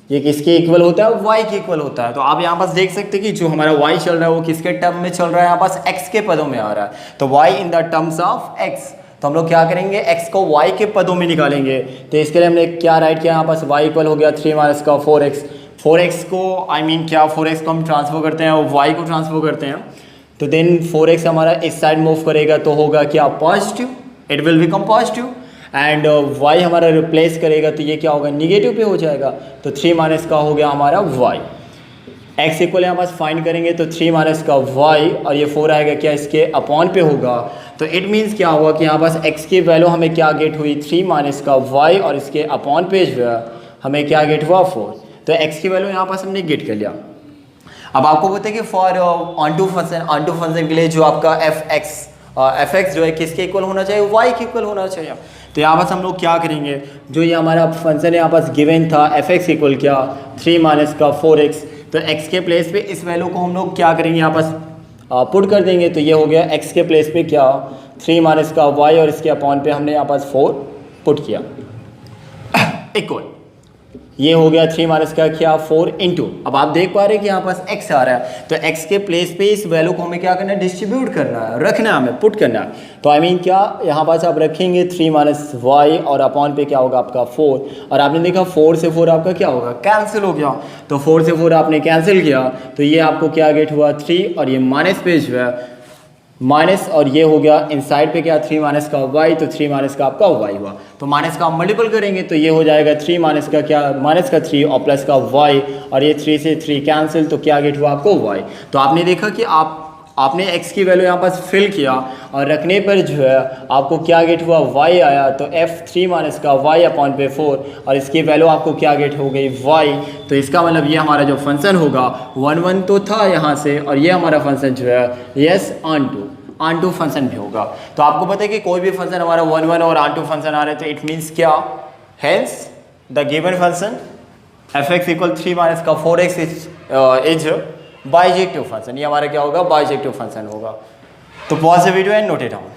ये किसके इक्वल होता है, y के इक्वल होता है। तो आप यहाँ पास देख सकते हैं कि जो हमारा y चल रहा है वो किसके टर्म में चल रहा है, यहाँ पास x के पदों में आ रहा है। तो y in the terms of x, तो हम लोग क्या करेंगे x को y के पदों में निकालेंगे। तो इसके लिए हमने क्या राइट किया, यहाँ पास y इक्वल हो गया 3 माइनस का 4x को क्या 4x को हम ट्रांसफर करते हैं और y को ट्रांसफर करते हैं। तो देन 4x हमारा इस साइड मूव करेगा तो होगा क्या positive, it will become positive, and y हमारा रिप्लेस करेगा तो ये क्या होगा निगेटिव पे हो जाएगा। तो 3 माइनस का हो गया हमारा y। x इक्वल यहाँ पास फाइंड करेंगे तो 3 माइनस का y और ये 4 आएगा क्या इसके अपॉन पे होगा। तो इट मीन्स क्या हुआ कि यहाँ पास x की वैल्यू हमें क्या गेट हुई 3 माइनस का y और इसके अपॉन पे जो है हमें क्या गेट हुआ 4। तो x की वैल्यू यहाँ पास हमने गेट कर लिया। अब आपको पता है कि फॉर ऑन टू फंक्शन के लिए जो आपका एफ एक्स जो है किसके इक्वल होना चाहिए, y के इक्वल होना चाहिए। तो यहाँ पास हम लोग क्या करेंगे, जो ये हमारा फंक्शन है यहाँ पास गिवन था एफ एक्स इक्वल क्या 3 माइनस का 4x, तो x के प्लेस पे इस वैल्यू को हम लोग क्या करेंगे यहाँ पास पुट कर देंगे तो ये हो गया x के प्लेस पे क्या 3 माइनस का y और इसके अपॉन पे हमने यहाँ पास 4 पुट किया इक्वल ये हो गया 3 माइनस का क्या 4 इंटू। अब आप देख पा रहे हैं कि यहाँ पास x आ रहा है तो x के प्लेस पे इस वैल्यू को हमें क्या करना है डिस्ट्रीब्यूट करना है, रखना है, हमें पुट करना है। तो आई मीन क्या यहाँ पास आप रखेंगे 3 माइनस वाई और अपॉन पे क्या होगा आपका 4 और आपने देखा 4 से 4 आपका क्या होगा कैंसिल हो गया। तो 4 से 4 आपने कैंसिल किया तो ये आपको क्या गेट हुआ 3 और ये माइनस पे जो है माइनस और ये हो गया इनसाइड पे क्या 3 माइनस का y तो 3 माइनस का आपका y हुआ। तो माइनस का आप मल्टीपल करेंगे तो ये हो जाएगा 3 माइनस का क्या माइनस का 3 और प्लस का y और ये 3 से 3 कैंसिल तो क्या गेट हुआ आपको y। तो आपने देखा कि आपने x की वैल्यू यहाँ पास फिल किया और रखने पर जो है आपको क्या गेट हुआ y आया तो f 3 माइनस का y अपॉन पे 4 और इसकी वैल्यू आपको क्या गेट हो गई y। तो इसका मतलब ये हमारा जो फंक्शन होगा 1 1 तो था यहाँ से और ये हमारा फंक्शन जो है यस ऑन टू फंक्शन भी होगा। तो आपको पता है कि कोई भी फंक्शन हमारा 1 1 और ऑन टू फंक्शन आ रहे हैं तो इट मीन्स क्या hence the given function f(x) equal 3 minus का 4x इज बाइजेक्टिव फंक्शन। ये हमारा क्या होगा बाइजेक्टिव फंक्शन होगा। तो pause the video and note it down.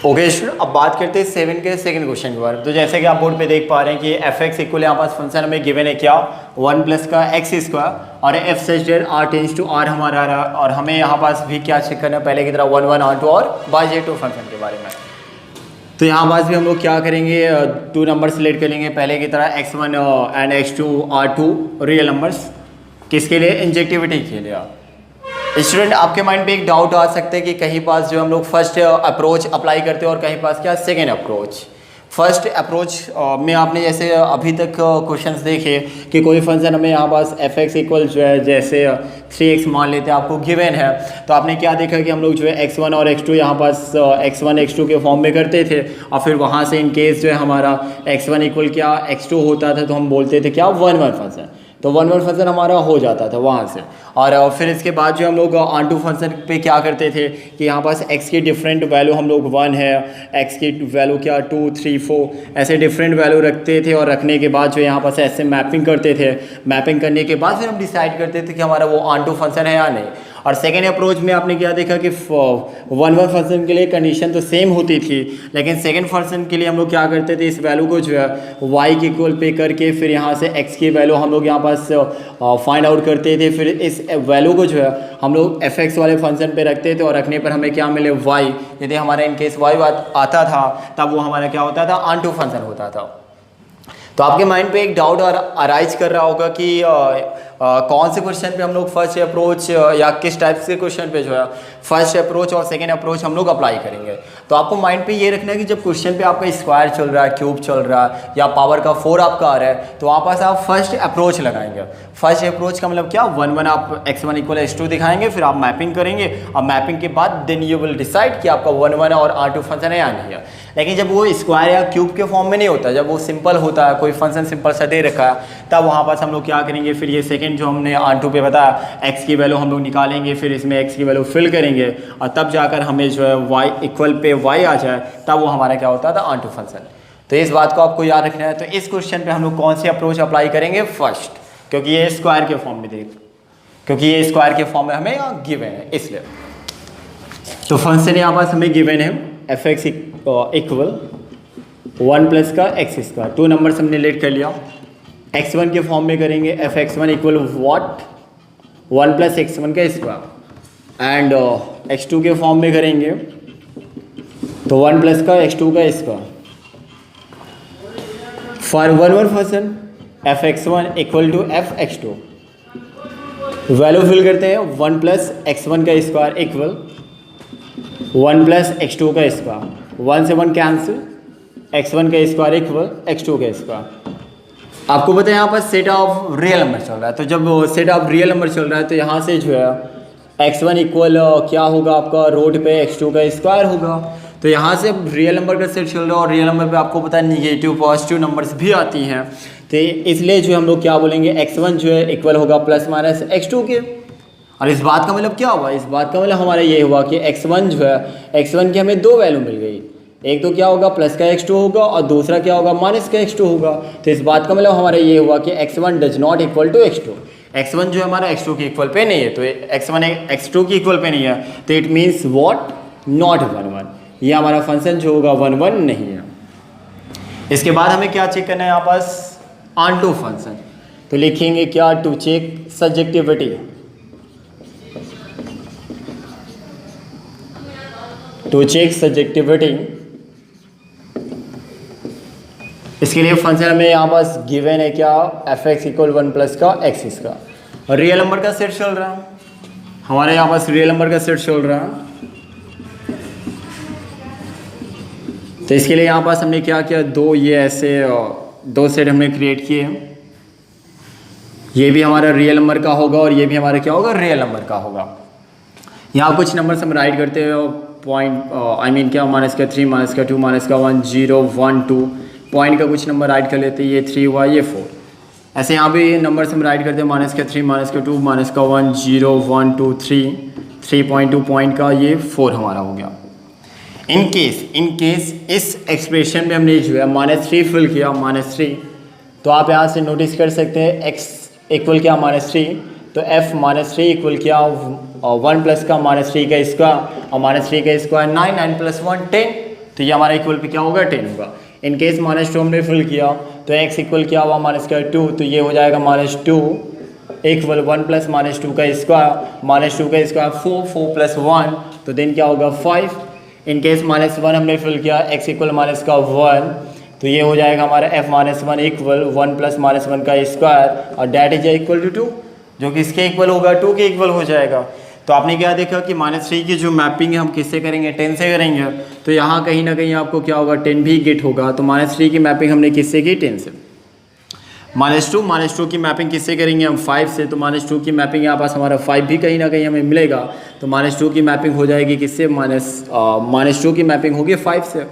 Okay student, अब बात करते हैं 7 के सेकंड क्वेश्चन के बारे में। तो जैसे कि आप बोर्ड पे देख पा रहे हैं कि f(x) इक्वल यहाँ पास फंक्शन हमें गिवन है क्या 1 प्लस का x स्क्वायर और f such that r tends to r हमारा रहा और हमें यहाँ पास भी क्या चेक करना है पहले की तरह 1 1 r2 और बाइजेक्टिव फंक्शन के बारे में। तो यहाँ पास भी हम लोग क्या करेंगे 2 नंबर सेलेक्ट कर लेंगे पहले की तरह x1 and x2 r2 real numbers किसके लिए इंजेक्टिविटी के लिए। स्टूडेंट आपके माइंड पे एक डाउट आ सकता है कि कहीं पास जो हम लोग फर्स्ट अप्रोच अप्लाई करते हैं और कहीं पास क्या सेकेंड अप्रोच। फर्स्ट अप्रोच में आपने जैसे अभी तक क्वेश्चंस देखे कि कोई फंक्शन हमें यहाँ पास f(x) इक्वल जो है जैसे 3x मान लेते हैं आपको गिवन है तो आपने क्या देखा कि हम लोग जो है x1 और x2 यहाँ पास x1 x2 के फॉर्म में करते थे और फिर वहाँ से इन केस जो है हमारा x1 इक्वल क्या x2 होता था तो हम बोलते थे क्या 1 1 फंक्शन। तो 1 1 फंक्शन हमारा हो जाता था वहाँ से और फिर इसके बाद जो हम लोग ऑन टू फंक्शन पे क्या करते थे कि यहाँ पास x की डिफरेंट वैल्यू हम लोग 1 है x की वैल्यू क्या 2 3 4 ऐसे डिफरेंट वैल्यू रखते थे और रखने के बाद जो यहाँ पास ऐसे मैपिंग करते थे। मैपिंग करने के बाद फिर हम डिसाइड करते थे कि हमारा वो ऑन टू फंक्शन है या नहीं। और सेकेंड अप्रोच में आपने क्या देखा कि 1 1 फंक्शन के लिए कंडीशन तो सेम होती थी लेकिन सेकेंड फंक्शन के लिए हम लोग क्या करते थे इस वैल्यू को जो है y के इक्वल पे करके फिर यहाँ से x की वैल्यू हम लोग यहाँ पास फाइंड आउट करते थे। फिर इस वैल्यू को जो है हम लोग f(x) वाले फंक्शन पे रखते थे और रखने पर हमें क्या मिले y। यदि हमारा इन केस y आता था तब वो हमारा क्या होता था ऑन टू फंक्शन होता था। तो आपके माइंड पे एक डाउट अराइज कर रहा होगा कि कौन से क्वेश्चन पे हम लोग फर्स्ट अप्रोच या किस टाइप के क्वेश्चन पे जो है फर्स्ट अप्रोच और सेकेंड अप्रोच हम लोग अप्लाई करेंगे। तो आपको माइंड पे ये रखना है कि जब क्वेश्चन पे आपका स्क्वायर चल रहा है क्यूब चल रहा है या पावर का 4 आपका आ रहा है तो वहाँ पास आप फर्स्ट अप्रोच लगाएंगे। फर्स्ट अप्रोच का मतलब क्या 1 1 आप x1 इक्वल x2 दिखाएंगे फिर आप मैपिंग करेंगे और मैपिंग के बाद देन यू विल डिसाइड कि आपका 1 1 और r2 फंक्शन है या नहीं है। लेकिन जब वो स्क्वायर या क्यूब के फॉर्म में नहीं होता, जब वो सिंपल होता है कोई फंक्शन सिंपल सा दे रखा है तब वहाँ पास हम लोग क्या करेंगे फिर ये सेकंड जो हमने R2 पे बताया x की वैल्यू हम लोग निकालेंगे फिर इसमें x की वैल्यू फिल करेंगे और तब जाकर हमें जो है y इक्वल पे y आ जाए तब वो हमारा क्या होता था R2 फंक्शन। तो इस बात को आपको याद रखना है। तो इस क्वेश्चन पे हम लोग कौन सी अप्रोच अप्लाई करेंगे फर्स्ट, क्योंकि ये स्क्वायर के फॉर्म में क्योंकि ये स्क्वायर के फॉर्म में हमें यहाँ गिवन है इसलिए। तो फंक्शन यहाँ पास हमें गिवन है f(x) इक्वल 1 प्लस का x स्क्वायर। 2 नंबर्स हमने लेट कर लिया। x1 के फॉर्म में करेंगे f(x1) equal what 1 plus x1 का स्क्वायर एंड x2 के फॉर्म में करेंगे तो 1 प्लस का x2 का square. For 1 1 function f(x1) equal to f(x2) value fill करते हैं 1 प्लस x1 का स्क्वायर इक्वल 1 प्लस x2 का स्क्वायर। 1 से 1 कैंसिल x1 का स्क्वायर इक्वल x2 का स्क्वायर। आपको पता है यहाँ पर सेट ऑफ रियल नंबर चल रहा है। तो जब सेट ऑफ रियल नंबर चल रहा है तो यहाँ से जो है x1 इक्वल क्या होगा आपका रोड पे x2 का स्क्वायर होगा। तो यहाँ से रियल नंबर का सेट चल रहा है और रियल नंबर पे आपको पता है निगेटिव पॉजिटिव नंबर्स भी आती हैं। तो इसलिए जो हम लोग क्या बोलेंगे x1 जो है इक्वल होगा प्लस माइनस x2 के। और इस बात का मतलब क्या हुआ, इस बात का मतलब हमारा ये हुआ कि x1 जो है x1 की हमें 2 वैल्यू मिल गई। एक तो क्या होगा प्लस का x2 होगा और दूसरा क्या होगा माइनस का x2 होगा। तो इस बात का मतलब हमारा ये हुआ कि x1 does not equal to x2, x1 जो हमारा x2 के इक्वल पे नहीं है, तो x1 x2 के इक्वल पे नहीं है, तो इट मीन्स व्हाट, नॉट 1 1, ये हमारा फंक्शन जो होगा 1 1 नहीं है। इसके बाद हमें क्या चेक करना है यहाँ पास, ऑनटू फंक्शन। तो लिखेंगे क्या, to check surjectivity, to check surjectivity. इसके लिए फंक्शन हमें यहाँ पास गिवन है क्या, f(x) इक्वल 1 प्लस का x इसका, और रियल नंबर का सेट चल रहा है हमारे यहाँ पास, रियल नंबर का सेट चल रहा है। तो इसके लिए यहाँ पास हमने क्या किया, दो ये ऐसे दो सेट हमने क्रिएट किए हैं, ये भी हमारा रियल नंबर का होगा और ये भी हमारा क्या होगा, रियल नंबर का होगा। यहाँ कुछ नंबर्स हम राइट करते हैं, पॉइंट आई मीन क्या, -3 -2 -1 0 1 2, पॉइंट का कुछ नंबर राइट कर लेते हैं, ये 3 हुआ, ये 4। ऐसे यहाँ भी नंबर्स हम राइट करते हैं, -3 -2 -1 0 1 2 3 3.2, पॉइंट का ये 4 हमारा हो गया। इन केस इस एक्सप्रेशन में हमने जो है -3 फिल किया, -3, तो आप यहाँ से नोटिस कर सकते हैं x इक्वल क्या, -3, तो f -3 इक्वल क्या, 1 प्लस का -3 का स्क्वायर, और -3 का स्क्वायर 9, 9 प्लस 1 10, तो ये हमारा इक्वल पे क्या होगा, 10 होगा। इन केस -2 हमने फिल किया, तो x इक्वल क्या हुआ, -2, तो ये हो जाएगा -2 इक्वल 1 प्लस -2 का स्क्वायर, -2 का स्क्वायर 4, 4 प्लस 1, तो देन क्या होगा 5। इन केस -1 हमने फिल किया, x इक्वल -1, तो ये हो जाएगा हमारा f -1 इक्वल 1 प्लस -1 का स्क्वायर, और डैट इज इक्वल टू 2, जो कि इसके इक्वल होगा, 2 के इक्वल हो जाएगा। तो आपने क्या देखा कि -3 की जो मैपिंग है हम किससे करेंगे, 10 से करेंगे, तो यहाँ कहीं ना कहीं आपको क्या होगा, 10 भी गेट होगा। तो -3 की मैपिंग हमने किससे की, 10 से। -2 की मैपिंग किससे करेंगे हम, 5 से, तो -2 की मैपिंग यहाँ पास हमारा 5 भी कहीं ना कहीं हमें मिलेगा, तो -2 की मैपिंग हो जाएगी किससे, -2 की मैपिंग होगी 5 से।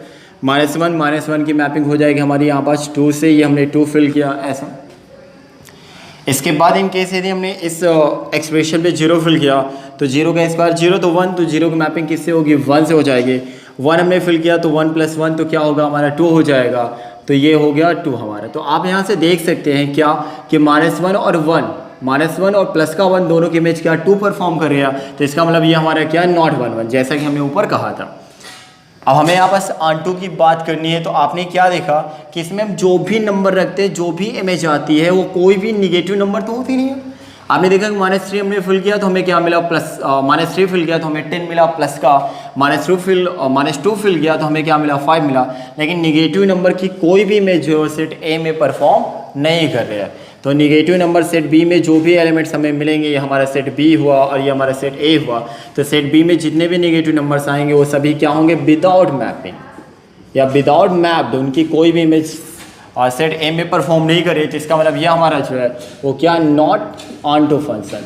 -1 की मैपिंग हो जाएगी हमारी यहाँ पास 2 से, ये हमने 2 फिल किया ऐसा। इसके बाद इन केस यदि हमने इस एक्सप्रेशन पे 0 फिल किया, तो 0 का स्क्वायर 0 तो 1, तो 0 की मैपिंग किससे होगी, 1 से हो जाएगी। 1 हमने फिल किया, तो 1 प्लस 1 तो क्या होगा हमारा 2 हो जाएगा, तो ये हो गया 2 हमारा। तो आप यहाँ से देख सकते हैं क्या कि -1 और 1, -1 और प्लस का 1 दोनों की इमेज क्या 2 परफॉर्म कर रहा है, तो इसका मतलब ये हमारा क्या, नॉट 1 1, जैसा कि हमने ऊपर कहा था। अब हमें यहाँ पास ऑनटू की बात करनी है, तो आपने क्या देखा कि इसमें हम जो भी नंबर रखते हैं, जो भी इमेज आती है, वो कोई भी निगेटिव नंबर तो होती नहीं है। आपने देखा कि -3 हमने फिल किया तो हमें क्या मिला, प्लस, -3 फिल किया तो हमें 10 मिला प्लस का, -2 फिल किया तो हमें क्या मिला, 5 मिला। लेकिन निगेटिव नंबर की कोई भी इमेज जो है सेट ए में परफॉर्म नहीं कर रहे हैं। तो निगेटिव नंबर सेट बी में जो भी एलिमेंट्स हमें मिलेंगे, ये हमारा सेट बी हुआ और ये हमारा सेट ए हुआ, तो सेट बी में जितने भी निगेटिव नंबर्स आएंगे वो सभी क्या होंगे, विदाउट मैपिंग या विदाउट मैप्ड, उनकी कोई भी इमेज सेट ए में परफॉर्म नहीं करे, तो इसका मतलब ये हमारा जो है वो क्या, नॉट ऑनटू फंक्शन।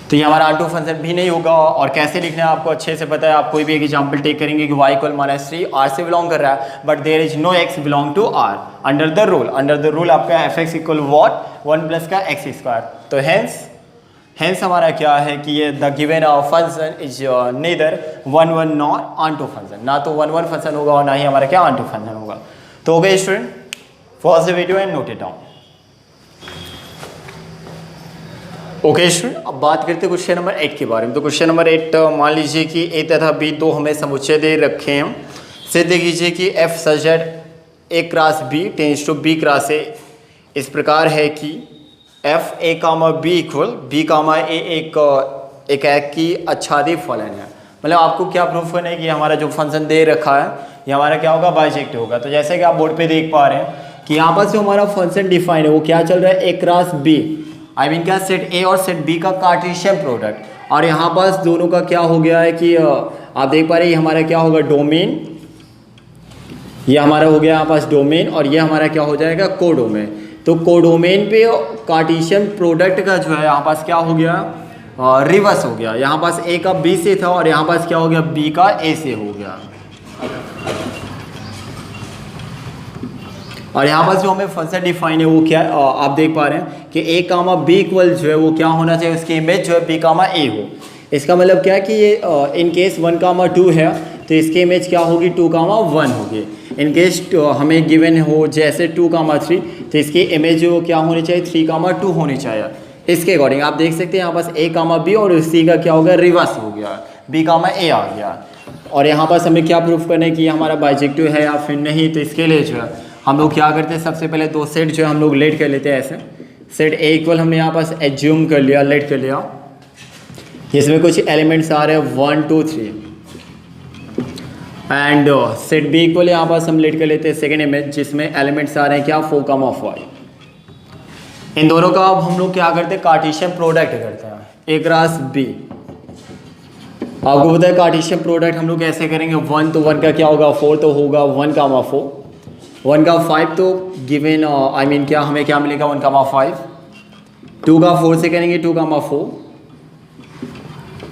तो ये हमारा ऑनटू फंक्शन भी नहीं होगा। और कैसे लिखना है आपको अच्छे से पता है, आप कोई भी एक एग्जाम्पल टेक करेंगे कि y इक्वल -3 r से बिलोंग कर रहा है, but there is no x belong to r, under the rule आपका f(x) इक्वल व्हाट, 1 प्लस का x स्क्वायर। तो हेंस हमारा क्या है कि ये the given function is neither 1 1 nor onto function, ना तो 1 1 फंक्शन होगा और ना ही हमारा क्या ऑनटू फंक्शन होगा। तो okay student, pause the video and note it down. Okay student, अब बात करते हैं क्वेश्चन नंबर 8 के बारे में। तो क्वेश्चन नंबर 8 मान लीजिए कि ए तथा बी दो हमें समुच्चय दे रखे हैं। सिद्ध कीजिए कि f such that a cross b tends to b cross a इस प्रकार है कि f a comma b equal b comma a एक की आच्छादित फलन है। मतलब आपको क्या प्रूफ करना है कि हमारा जो फंक्शन दे रखा है ये हमारा क्या होगा, बाइजेक्टिव होगा। तो जैसे कि आप बोर्ड पे देख पा रहे हैं कि यहाँ पर जो हमारा फंक्शन डिफाइन है वो क्या चल रहा है, a cross b, I mean क्या, सेट ए और सेट बी का कार्टेशियन प्रोडक्ट, और यहाँ पास दोनों का क्या हो गया है कि आप देख पा रहे हैं ये हमारा क्या होगा, डोमेन, ये हमारा हो गया यहाँ पास डोमेन, और ये हमारा क्या हो जाएगा, कोडोमेन। तो कोडोमेन पे कार्टेशियन प्रोडक्ट का जो है यहाँ पास क्या हो गया, रिवर्स हो गया। यहाँ पास ए का बी से था और यहाँ पास क्या हो गया, बी का ए से हो गया। और यहाँ पर जो हमें फंक्शन डिफाइन है वो क्या है, आप देख पा रहे हैं कि a कामा b इक्वल जो है वो क्या होना चाहिए, उसकी इमेज जो है b कामा a हो। इसका मतलब क्या है कि ये इन केस 1 कामा 2 है तो इसकी इमेज क्या होगी 2,1 होगी। इन केस हमें गिवन हो जैसे 2,3 तो इसकी इमेज जो क्या होनी चाहिए 3,2 होनी चाहिए। इसके अकॉर्डिंग आप देख सकते हैं यहाँ पास A, B और इसी का क्या हो गया रिवर्स हो गया, B, A आ गया। और यहाँ पास हमें क्या प्रूफ करना है कि हमारा बाइजेक्टिव है या फिर नहीं। तो इसके लिए जो है हम लोग क्या करते हैं, सबसे पहले दो सेट जो है हम लोग लेट कर लेते हैं। ऐसे सेट A इक्वल हमने यहाँ पास एज्यूम कर लिया, लेट कर लिया, जिसमें कुछ एलिमेंट्स आ रहे हैं 1, 2, 3 एंड सेट B इक्वल यहाँ पास हम लेट कर लेते हैं सेकेंड इमेज जिसमें एलिमेंट्स आ रहे हैं क्या 4, 5। इन दोनों का अब हम लोग क्या करते हैं कार्टेशियन प्रोडक्ट करते हैं A क्रॉस B। आपको पता है कार्टेशियन प्रोडक्ट हम लोग कैसे करेंगे, 1 तो 1 का क्या होगा 4 तो होगा 1, 4 1 का 5 तो गिवन आई मीन क्या हमें क्या मिलेगा 1, 5 2 का 4 से करेंगे 2, 4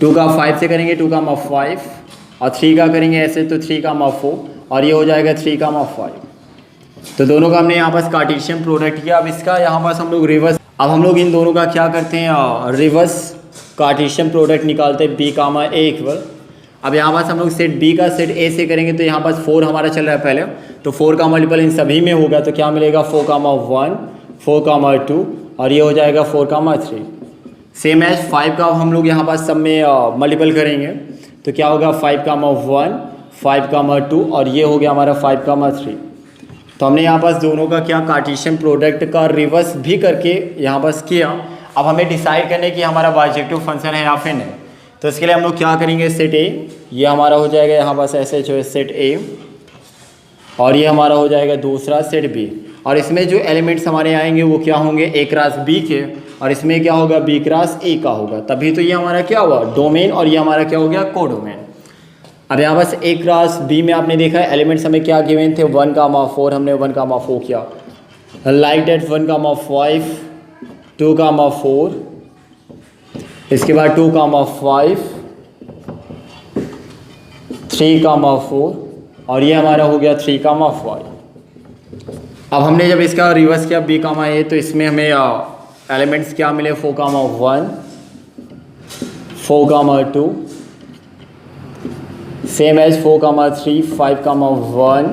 2 का 5 से करेंगे 2, 5 और 3 का करेंगे ऐसे तो 3, 4 और ये हो जाएगा 3, 5। तो दोनों का हमने यहाँ पास कार्टेशियन प्रोडक्ट किया। अब इसका यहाँ पास हम लोग रिवर्स, अब हम लोग इन दोनों का क्या करते हैं रिवर्स कार्टेशियन प्रोडक्ट निकालते हैं B, A इक्वल। अब यहाँ पास हम लोग सेट B का सेट A से करेंगे तो यहाँ पास 4 हमारा चल रहा है पहले, तो 4 का मल्टीपल इन सभी में होगा तो क्या मिलेगा 4, 1 4, 2 और ये हो जाएगा 4, 3। सेम एज 5 का हम लोग यहाँ पास सब में मल्टीपल करेंगे तो क्या होगा 5, 1 5, 2 और ये हो गया हमारा 5, 3। तो हमने यहाँ पास दोनों का क्या कार्टेशियन प्रोडक्ट का रिवर्स भी करके यहाँ पास किया। अब हमें डिसाइड करने की हमारा बाइजेक्टिव फंक्शन है या फिर नहीं। तो इसके लिए हम लोग क्या करेंगे सेट A ये हमारा हो जाएगा यहाँ पास ऐसे जो है सेट A और ये हमारा हो जाएगा दूसरा सेट B और इसमें जो एलिमेंट्स हमारे आएंगे वो क्या होंगे A क्रॉस B के और इसमें क्या होगा B क्रॉस A का होगा, तभी तो ये हमारा क्या हुआ डोमेन और ये हमारा क्या हो गया कोडोमेन। अब यहाँ पास A क्रॉस B में आपने देखा है एलिमेंट्स हमें क्या गिवन थे 1, 4 हमने 1, 4 किया, लाइक डेट 1, 5 2, 4 इसके बाद 2, 5 3, 4 और ये हमारा हो गया 3, 5। अब हमने जब इसका रिवर्स किया B, A तो इसमें हमें एलिमेंट्स क्या मिले 4, 1 4, 2 सेम एज 4, 3 5, 1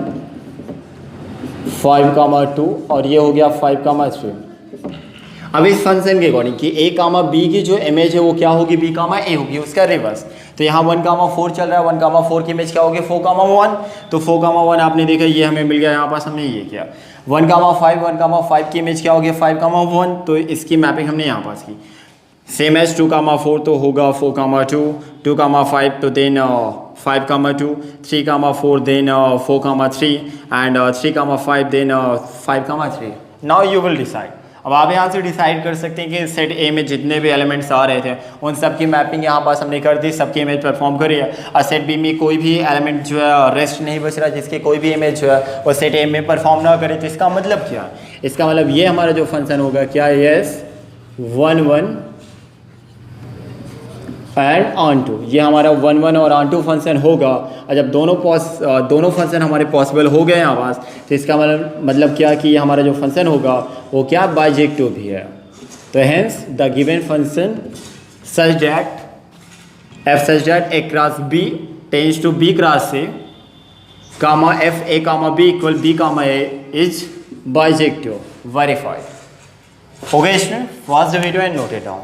5, 2 और ये हो गया 5, 3। अब इस फंक्शन के अकॉर्डिंग कि A, B की जो इमेज है वो क्या होगी B, A होगी उसका रिवर्स। तो यहाँ 1, 4 चल रहा है, 1, 4 की इमेज क्या होगी 4, 1 तो 4, 1 आपने देखा ये हमें मिल गया, यहाँ पास हमने ये किया 1, 5 की इमेज क्या होगी 5, 1 तो इसकी मैपिंग हमने यहाँ पास की। सेम एज 2, 4 तो होगा 4, 2 2, 5 तो then 5, 2 3, 4 then 4, 3 and 3, 5 then 5, 3। Now you will decide. अब आप यहाँ से डिसाइड कर सकते हैं कि सेट A में जितने भी एलिमेंट्स आ रहे थे उन सब की मैपिंग यहाँ पास हमने कर दी, सबकी इमेज परफॉर्म करी है। और सेट B में कोई भी एलिमेंट जो है रेस्ट नहीं बच रहा जिसकी कोई भी इमेज जो है वो सेट A में परफॉर्म ना करे। तो इसका मतलब क्या है, इसका मतलब ये हमारा जो फंक्शन होगा क्या यस 1, 1 एंड ऑन टू, ये हमारा 1, 1 और ऑन टू फंक्शन होगा। और जब दोनों फंक्शन हमारे पॉसिबल हो गए यहाँ पास तो इसका मतलब क्या कि हमारा जो फंक्शन होगा वो क्या बाइजेक्टिव भी है। तो hence the given function such that A cross B tends to B cross A comma F A, B equal B, A is bijective verified. Okay student, watch the video and note it down.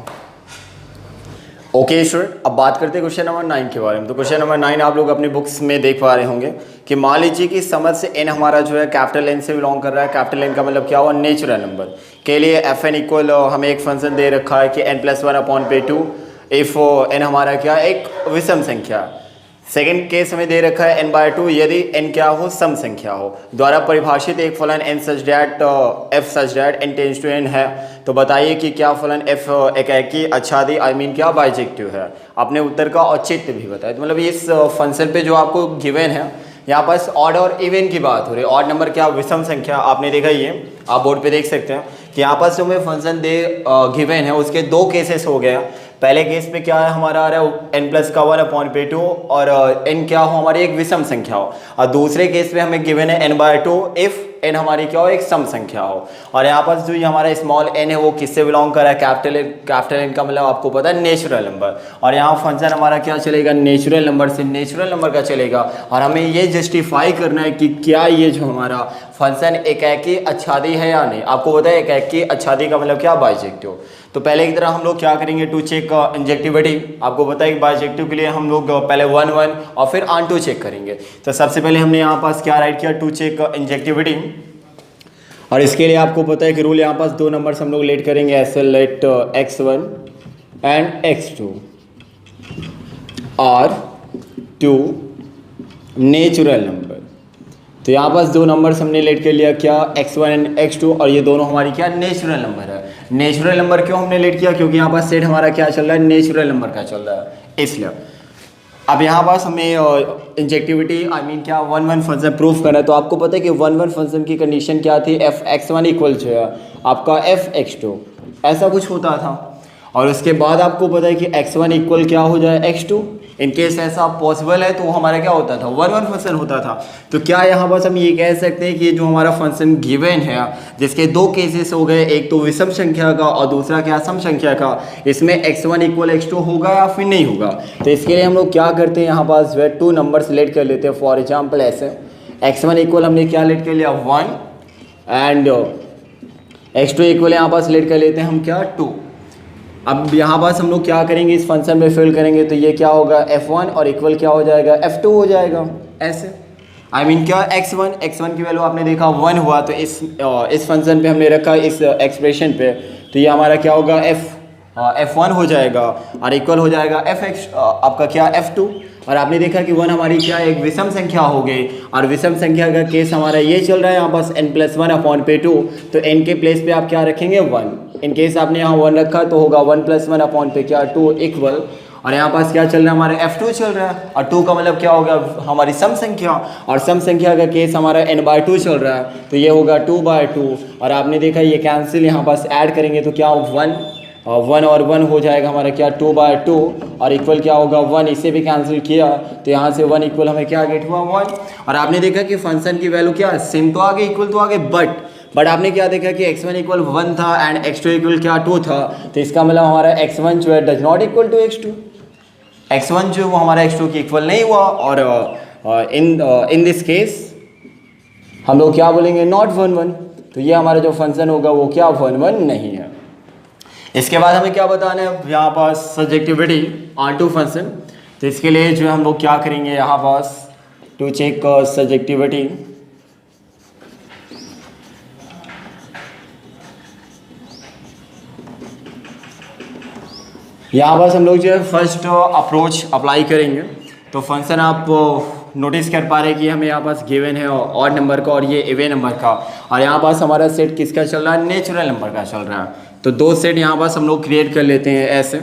Okay student, अब बात करते हैं question number 9 के बारे में। तो question number 9 आप लोग अपने बुक्स में देख पा रहे होंगे कि मान लीजिए कि समझ से n हमारा जो है कैपिटल N से बिलोंग कर रहा है। कैपिटल N का मतलब क्या हुआ नेचुरल नंबर के लिए fn इक्वल हमें एक फंक्शन दे रखा है कि n+1/2 इफ n हमारा क्या एक विषम संख्या। सेकेंड केस हमें दे रखा है n/2 यदि n क्या हो सम संख्या हो, द्वारा परिभाषित एक फलन n such that f such that n tends to n है। तो बताइए कि क्या फलन f एकाकी आच्छादी आई मीन क्या बाइजेक्टिव है। आपने उत्तर का औचित्य भी बताया। तो मतलब इस फंक्शन पे जो आपको गिवन है यहाँ पास ऑड और इवन की बात हो रही है। ऑड नंबर क्या विषम संख्या, आपने देखा ये आप बोर्ड पे देख सकते हैं कि यहाँ पास जो हमें फंक्शन गिवन है उसके दो केसेस हो गए। पहले केस पे क्या है हमारा आ रहा है n+1/2 और n क्या हो हमारी एक विषम संख्या हो, और दूसरे केस पे हमें गिवन है n/2 इफ n हमारी क्या हो, एक सम संख्या हो। और यहाँ पर जो ये हमारा स्मॉल n है वो किससे बिलोंग कर रहा है, कैपिटल n का मतलब आपको पता है नेचुरल नंबर। और यहाँ फंक्शन हमारा क्या चलेगा, नेचुरल नंबर से नेचुरल नंबर का चलेगा। और हमें ये जस्टिफाई करना है कि क्या ये जो हमारा फंक्शन एकाकी आच्छादी है या नहीं। आपको पता है एकाकी आच्छादी का मतलब क्या, बाइजेक्टिव। तो पहले की तरह हम लोग क्या करेंगे, टू चेक इंजेक्टिविटी। आपको पता है कि बाइजेक्टिव के लिए हम लोग पहले 1 1 और फिर ऑन टू चेक करेंगे। तो सबसे पहले हमने यहाँ पास क्या राइट किया, टू चेक इंजेक्टिविटी। और इसके लिए आपको पता है कि रूल यहाँ पास 2 नंबर्स हम लोग लेट करेंगे, ऐसे लेट x1 एंड x2 और 2 नेचुरल नंबर। तो यहाँ पास 2 नंबर्स हमने लेट कर लिया, क्या, x1 एंड x2, और ये दोनों हमारी क्या, नेचुरल नंबर है। नेचुरल नंबर क्यों हमने लेट किया, क्योंकि यहाँ पास सेट हमारा क्या चल रहा है, नेचुरल नंबर का चल रहा है, इसलिए। अब यहाँ पास हमें इंजेक्टिविटी क्या 1 1 फंक्शन प्रूफ करना है। तो आपको पता है कि 1 1 फंक्शन की कंडीशन क्या थी, f(x1) इक्वल जो है आपका f(x2), ऐसा कुछ होता था। और उसके बाद आपको पता है कि x1 इक्वल क्या हो जाए, x2। इन केस ऐसा पॉसिबल है तो वो हमारा क्या होता था, 1 1 फंक्शन होता था। तो क्या यहाँ बस हम ये कह सकते हैं कि ये जो हमारा फंक्शन गिवन है, जिसके 2 केसेस हो गए, एक तो विषम संख्या का और दूसरा क्या, सम संख्या का, इसमें x1 इक्वल x2 होगा या फिर नहीं होगा। तो इसके लिए हम लोग क्या करते हैं, यहाँ पास जो है 2 नंबर्स लेट कर लेते हैं। फॉर एग्जाम्पल ऐसे x1 इक्वल हमने क्या लेट कर लिया, 1, एंड x2 इक्वल यहाँ पास लेट कर लेते हैं हम क्या, 2। अब यहाँ पास हम लोग क्या करेंगे, इस फंक्शन में फिल करेंगे तो ये क्या होगा, f1 और इक्वल क्या हो जाएगा, f2 हो जाएगा, ऐसे। क्या x1 की वैल्यू आपने देखा 1 हुआ, तो इस फंक्शन पे हमने रखा इस एक्सप्रेशन पे, तो ये हमारा क्या होगा, f1 हो जाएगा और इक्वल हो जाएगा आपका क्या, f2। और आपने देखा कि 1 हमारी क्या, एक विषम संख्या हो गई। और विषम संख्या का केस हमारा ये चल रहा है यहाँ पास n+1/2। तो n के प्लेस पे आप क्या रखेंगे, 1। इन केस आपने यहाँ 1 रखा तो होगा 1+1/2 क्या, 2 इक्वल। और यहाँ पास क्या चल रहा है, हमारा f2 चल रहा है। और 2 का मतलब क्या होगा, हमारी सम संख्या। और सम संख्या का केस हमारा n/2 चल रहा है, तो ये होगा 2/2। और आपने देखा ये कैंसिल, यहाँ पास ऐड करेंगे तो क्या, 1 और 1 हो जाएगा हमारा क्या, 2/2। और इक्वल क्या होगा, 1। इसे भी कैंसिल किया तो यहाँ से 1 इक्वल हमें क्या गेट हुआ, 1। और आपने देखा कि फंक्शन की वैल्यू क्या, सेम तो आगे, इक्वल तो आगे, बट आपने क्या देखा कि x1 इक्वल 1 था एंड x2 इक्वल क्या, 2 था। तो इसका मतलब हमारा x1 जो है does not equal to x2। x1 जो है वो हमारा x2 की इक्वल नहीं हुआ। और इन दिस केस हम लोग क्या बोलेंगे, नॉट 1 1। तो ये हमारा जो फंक्शन होगा वो क्या, 1 1 नहीं है। इसके बाद हमें क्या बताना है, यहाँ पास सब्जेक्टिविटी ऑन टू फंक्शन। तो इसके लिए जो हम लोग क्या करेंगे, यहाँ पास टू चेक सब्जेक्टिविटी। यहाँ पास हम लोग जो है फर्स्ट अप्रोच अप्लाई करेंगे। तो फंक्शन आप नोटिस कर पा रहे हैं कि हमें यहाँ पास गिवन है ऑड नंबर का और ये इवन नंबर का। और यहाँ पास हमारा सेट किसका चल रहा है, नेचुरल नंबर का चल रहा है। तो 2 सेट यहाँ पास हम लोग क्रिएट कर लेते हैं ऐसे।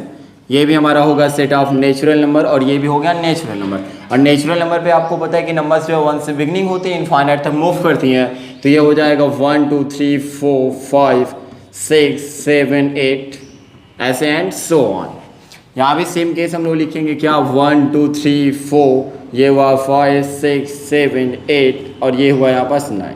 ये भी हमारा होगा सेट ऑफ नेचुरल नंबर और ये भी हो गया नेचुरल नंबर। और नेचुरल नंबर पे आपको पता है कि नंबर्स जो है 1 से बिगनिंग होती है, इनफाइनाइट तक मूव करती हैं। तो ये हो जाएगा 1 2 3 4 5 6 7 8 ऐसे एंड सो ऑन। यहाँ भी सेम केस हम लोग लिखेंगे क्या, 1 2 3 4, ये हुआ 5 6 7 8 और ये हुआ यहाँ पास 9।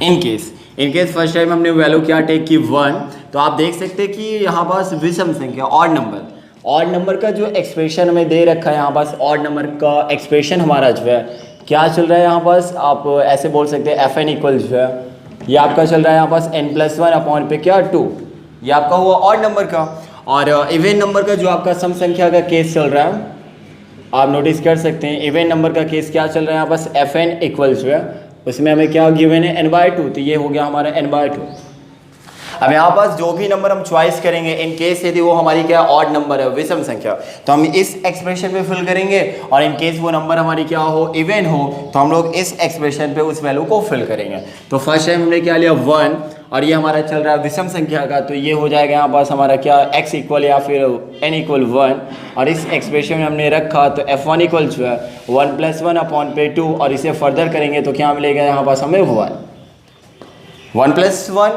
इन केस फर्स्ट टाइम हमने वैल्यू क्या टेक की 1, तो आप देख सकते हैं कि यहाँ पास विषम संख्या ऑड नंबर का जो एक्सप्रेशन हमें दे रखा है, यहाँ पास ऑड नंबर का एक्सप्रेशन हमारा जो है क्या चल रहा है, यहाँ पास आप ऐसे बोल सकते हैं fn इक्वल जो है ये आपका चल रहा है यहाँ पास n+1 पे क्या 2, ये आपका हुआ ऑड नंबर का। और इवन नंबर का जो आपका सम संख्या का केस चल रहा है, आप नोटिस कर सकते हैं इवन नंबर का केस क्या चल रहा है यहाँ पास fn इक्वल जो है उसमें हमें क्या गिवन है n/2, तो ये हो गया हमारा n/2। अब यहाँ पास जो भी नंबर हम चॉइस करेंगे, इन केस यदि वो हमारी क्या ऑड नंबर है, विषम संख्या, तो हम इस एक्सप्रेशन पे फिल करेंगे। और इन केस वो नंबर हमारी क्या हो, इवन हो, तो हम लोग इस एक्सप्रेशन पे उस वैल्यू को फिल करेंगे। तो फर्स्ट टाइम हमने क्या लिया 1 और ये हमारा चल रहा है विषम संख्या का, तो ये हो जाएगा यहाँ पास हमारा क्या x इक्वल या फिर n इक्वल 1। और इस एक्सप्रेशन में हमने रखा तो f1 इक्वल जो है 1+1/2 और इसे फर्दर करेंगे तो क्या मिलेगा यहाँ पास हमें 1 1+1,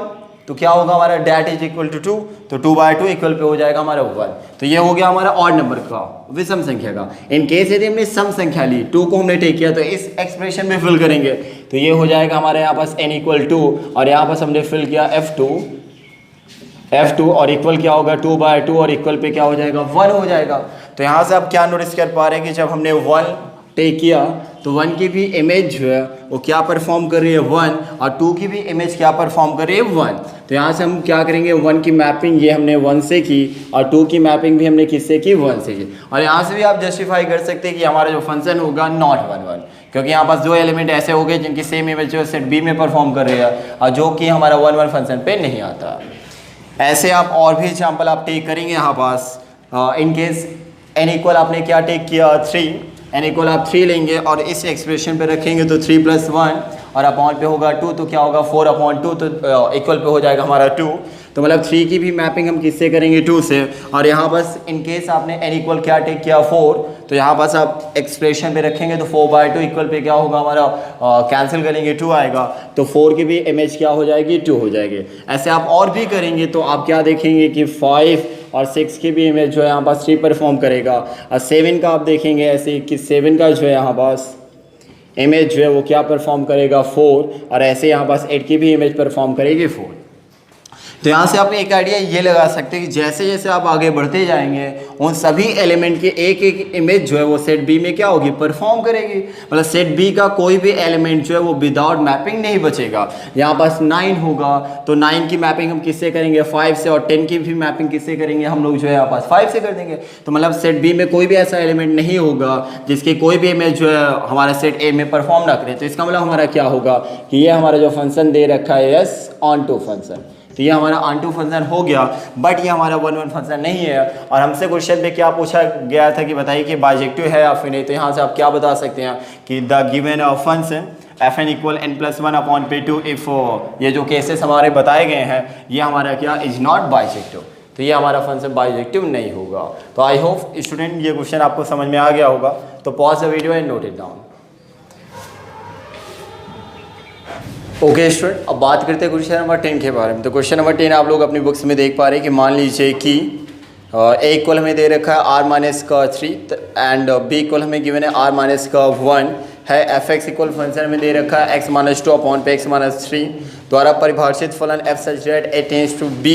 तो क्या होगा हमारा डैट इज इक्वल टू 2, तो 2/2 इक्वल पे हो जाएगा हमारा 1। तो ये हो गया हमारा ऑड नंबर का, विषम संख्या का। इन केस यदि हमने सम संख्या ली, 2 को हमने टेक किया, तो इस एक्सप्रेशन में फिल करेंगे, तो ये हो जाएगा हमारे यहाँ पास n इक्वल 2, और यहाँ पास हमने फिल किया f2 और इक्वल क्या होगा 2/2, और इक्वल पे क्या हो जाएगा 1 हो जाएगा। तो यहाँ से आप क्या नोटिस कर पा रहे हैं कि जब हमने 1 टेक किया तो 1 की भी इमेज जो है वो क्या परफॉर्म कर रही है 1, और 2 की भी इमेज क्या परफॉर्म कर रही है 1। तो यहाँ से हम क्या करेंगे, 1 की मैपिंग ये हमने 1 से की, और 2 की मैपिंग भी हमने किससे की 1 से की। और यहाँ से भी आप जस्टिफाई कर सकते हैं कि हमारा जो फंक्शन होगा नॉट 1 1, क्योंकि यहाँ पास 2 एलिमेंट ऐसे हो गए जिनकी सेम इमेज जो सेट बी में परफॉर्म कर रही है, और जो कि हमारा 1 1 फंक्शन पे नहीं आता। ऐसे आप और भी एग्जाम्पल आप टेक करेंगे यहाँ पास। इन केस n इक्वल आपने क्या टेक किया 3, n इक्वल आप 3 लेंगे और इस एक्सप्रेशन पे रखेंगे, तो 3 + 1 और अपॉन पे होगा 2, तो क्या होगा 4/2, तो इक्वल पे हो जाएगा हमारा 2। तो मतलब 3 की भी मैपिंग हम किससे करेंगे 2 से। और यहाँ बस इन केस आपने n इक्वल क्या टेक किया 4, तो यहाँ पास आप एक्सप्रेशन पे रखेंगे, तो 4/2 इक्वल पे क्या होगा हमारा कैंसिल करेंगे 2 आएगा, तो 4 की भी इमेज क्या हो जाएगी 2 हो जाएगी। ऐसे आप और भी करेंगे तो आप क्या देखेंगे कि 5 और 6 की भी इमेज जो है यहाँ पास 3 परफॉर्म करेगा, और 7 का आप देखेंगे ऐसे कि 7 का जो है यहाँ पास इमेज जो है वो क्या परफॉर्म करेगा 4, और ऐसे यहाँ पास 8 की भी इमेज परफॉर्म करेगी 4। तो यहाँ से आप एक आइडिया ये लगा सकते हैं कि जैसे जैसे आप आगे बढ़ते जाएंगे उन सभी एलिमेंट के एक एक इमेज जो है वो सेट बी में क्या होगी परफॉर्म करेगी। मतलब सेट बी का कोई भी एलिमेंट जो है वो विदाउट मैपिंग नहीं बचेगा। यहाँ पास 9 होगा तो 9 की मैपिंग हम किससे करेंगे 5 से, और 10 की भी मैपिंग किससे करेंगे हम लोग जो है यहाँ पास 5 से कर देंगे। तो मतलब सेट बी में कोई भी ऐसा एलिमेंट नहीं होगा जिसकी कोई भी इमेज जो है हमारा सेट ए में परफॉर्म ना करे। तो इसका मतलब हमारा क्या होगा कि ये हमारा जो फंक्शन दे रखा है यस ऑन टू फंक्शन, तो ये हमारा ऑन-टू फंक्शन हो गया, बट ये हमारा 1 1 फंक्शन नहीं है। और हमसे क्वेश्चन पे क्या पूछा गया था कि बताइए कि बाइजेक्टिव है या फिर नहीं। तो यहाँ से आप क्या बता सकते हैं कि the given function fn equal n+1/2 if ये जो केसेस हमारे बताए गए हैं ये हमारा क्या इज नॉट बाइजेक्टिव, तो ये हमारा फंक्शन बाइजेक्टिव नहीं होगा। तो आई होप स्टूडेंट ये क्वेश्चन आपको समझ में आ गया होगा। तो pause the video and note it down. Okay student, अब बात करते हैं क्वेश्चन नंबर 10 के बारे में। तो क्वेश्चन नंबर 10 आप लोग अपनी बुक्स में देख पा रहे हैं कि मान लीजिए कि ए इक्वल हमें दे रखा है r-3 एंड बी इक्वल हमें गिवन है r-1 है। fx इक्वल फंक्शन हमें दे रखा है x-2/x-3 द्वारा परिभाषित फलन f such that a tends to b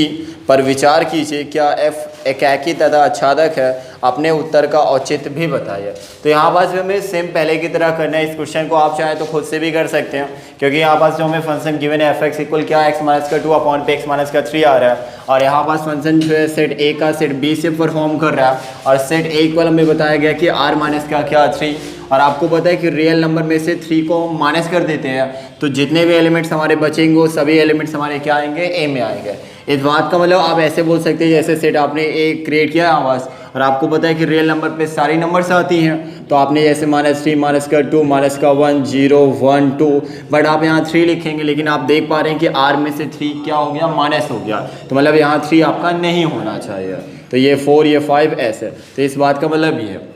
पर विचार कीजिए क्या f एकाकी तथा आच्छादक है, अपने उत्तर का औचित्य भी बताइए। तो यहाँ पास भी हमें सेम पहले की तरह करना है। इस क्वेश्चन को आप चाहें तो खुद से भी कर सकते हैं, क्योंकि यहाँ पास जो हमें फंक्शन गिवन है fx इक्वल क्या है x-2/x-3 आ रहा है, और यहाँ पास फंक्शन जो है सेट ए का सेट बी से परफॉर्म कर रहा है, और सेट ए इक्वल हमें बताया गया कि r-3, और आपको पता है कि रियल नंबर में से 3 को माइनस कर देते हैं तो जितने भी एलिमेंट्स हमारे बचेंगे वो सभी एलिमेंट्स हमारे क्या आएंगे ए में आएंगे। इस बात का मतलब आप ऐसे बोल सकते हैं जैसे सेट आपने ए क्रिएट किया है आवाज़, और आपको पता है कि रियल नंबर पे सारी नंबर्स आती हैं, तो आपने जैसे -3 -2 -1 0 1 2, बट आप यहाँ 3 लिखेंगे, लेकिन आप देख पा रहे हैं कि r में से 3 क्या हो गया माइनस हो गया, तो मतलब यहाँ 3 आपका नहीं होना चाहिए। तो ये 4 ये 5 ऐसे, तो इस बात का मतलब ये है।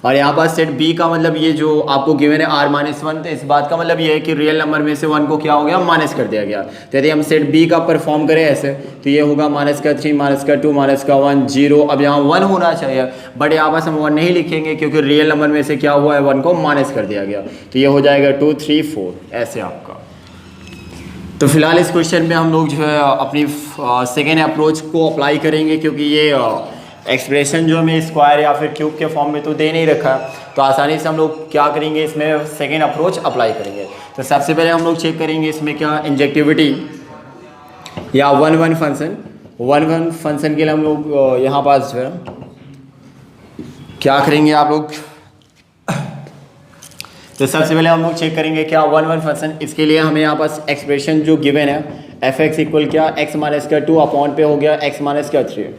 और यहाँ पास सेट बी का मतलब ये जो आपको गिवन है r-1, तो इस बात का मतलब ये है कि रियल नंबर में से 1 को क्या हो गया माइनस कर दिया गया। तो यदि हम सेट बी का परफॉर्म करें ऐसे तो ये होगा -3 -2 -1 0। अब यहाँ 1 होना चाहिए, बट यहाँ पास हम 1 नहीं लिखेंगे क्योंकि रियल नंबर में से क्या हुआ है 1 को माइनस कर दिया गया। तो ये हो जाएगा 2 3 4 ऐसे आपका। तो फिलहाल इस क्वेश्चन में हम लोग जो है अपनी सेकेंड अप्रोच को अप्लाई करेंगे, क्योंकि ये एक्सप्रेशन जो हमें स्क्वायर या फिर क्यूब के फॉर्म में तो दे नहीं रखा, तो आसानी से हम लोग क्या करेंगे इसमें सेकेंड अप्रोच अप्लाई करेंगे। तो सबसे पहले हम लोग चेक करेंगे इसमें क्या इंजेक्टिविटी या 1 1 फंक्शन। 1 1 फंक्शन के लिए हम लोग यहाँ पास जो है क्या करेंगे आप लोग, तो सबसे पहले हम लोग चेक करेंगे क्या 1 1 फंक्शन। इसके लिए हमें यहाँ पास एक्सप्रेशन जो गिवन है fx इक्वल क्या x-2 अपॉन पे हो गया x-3।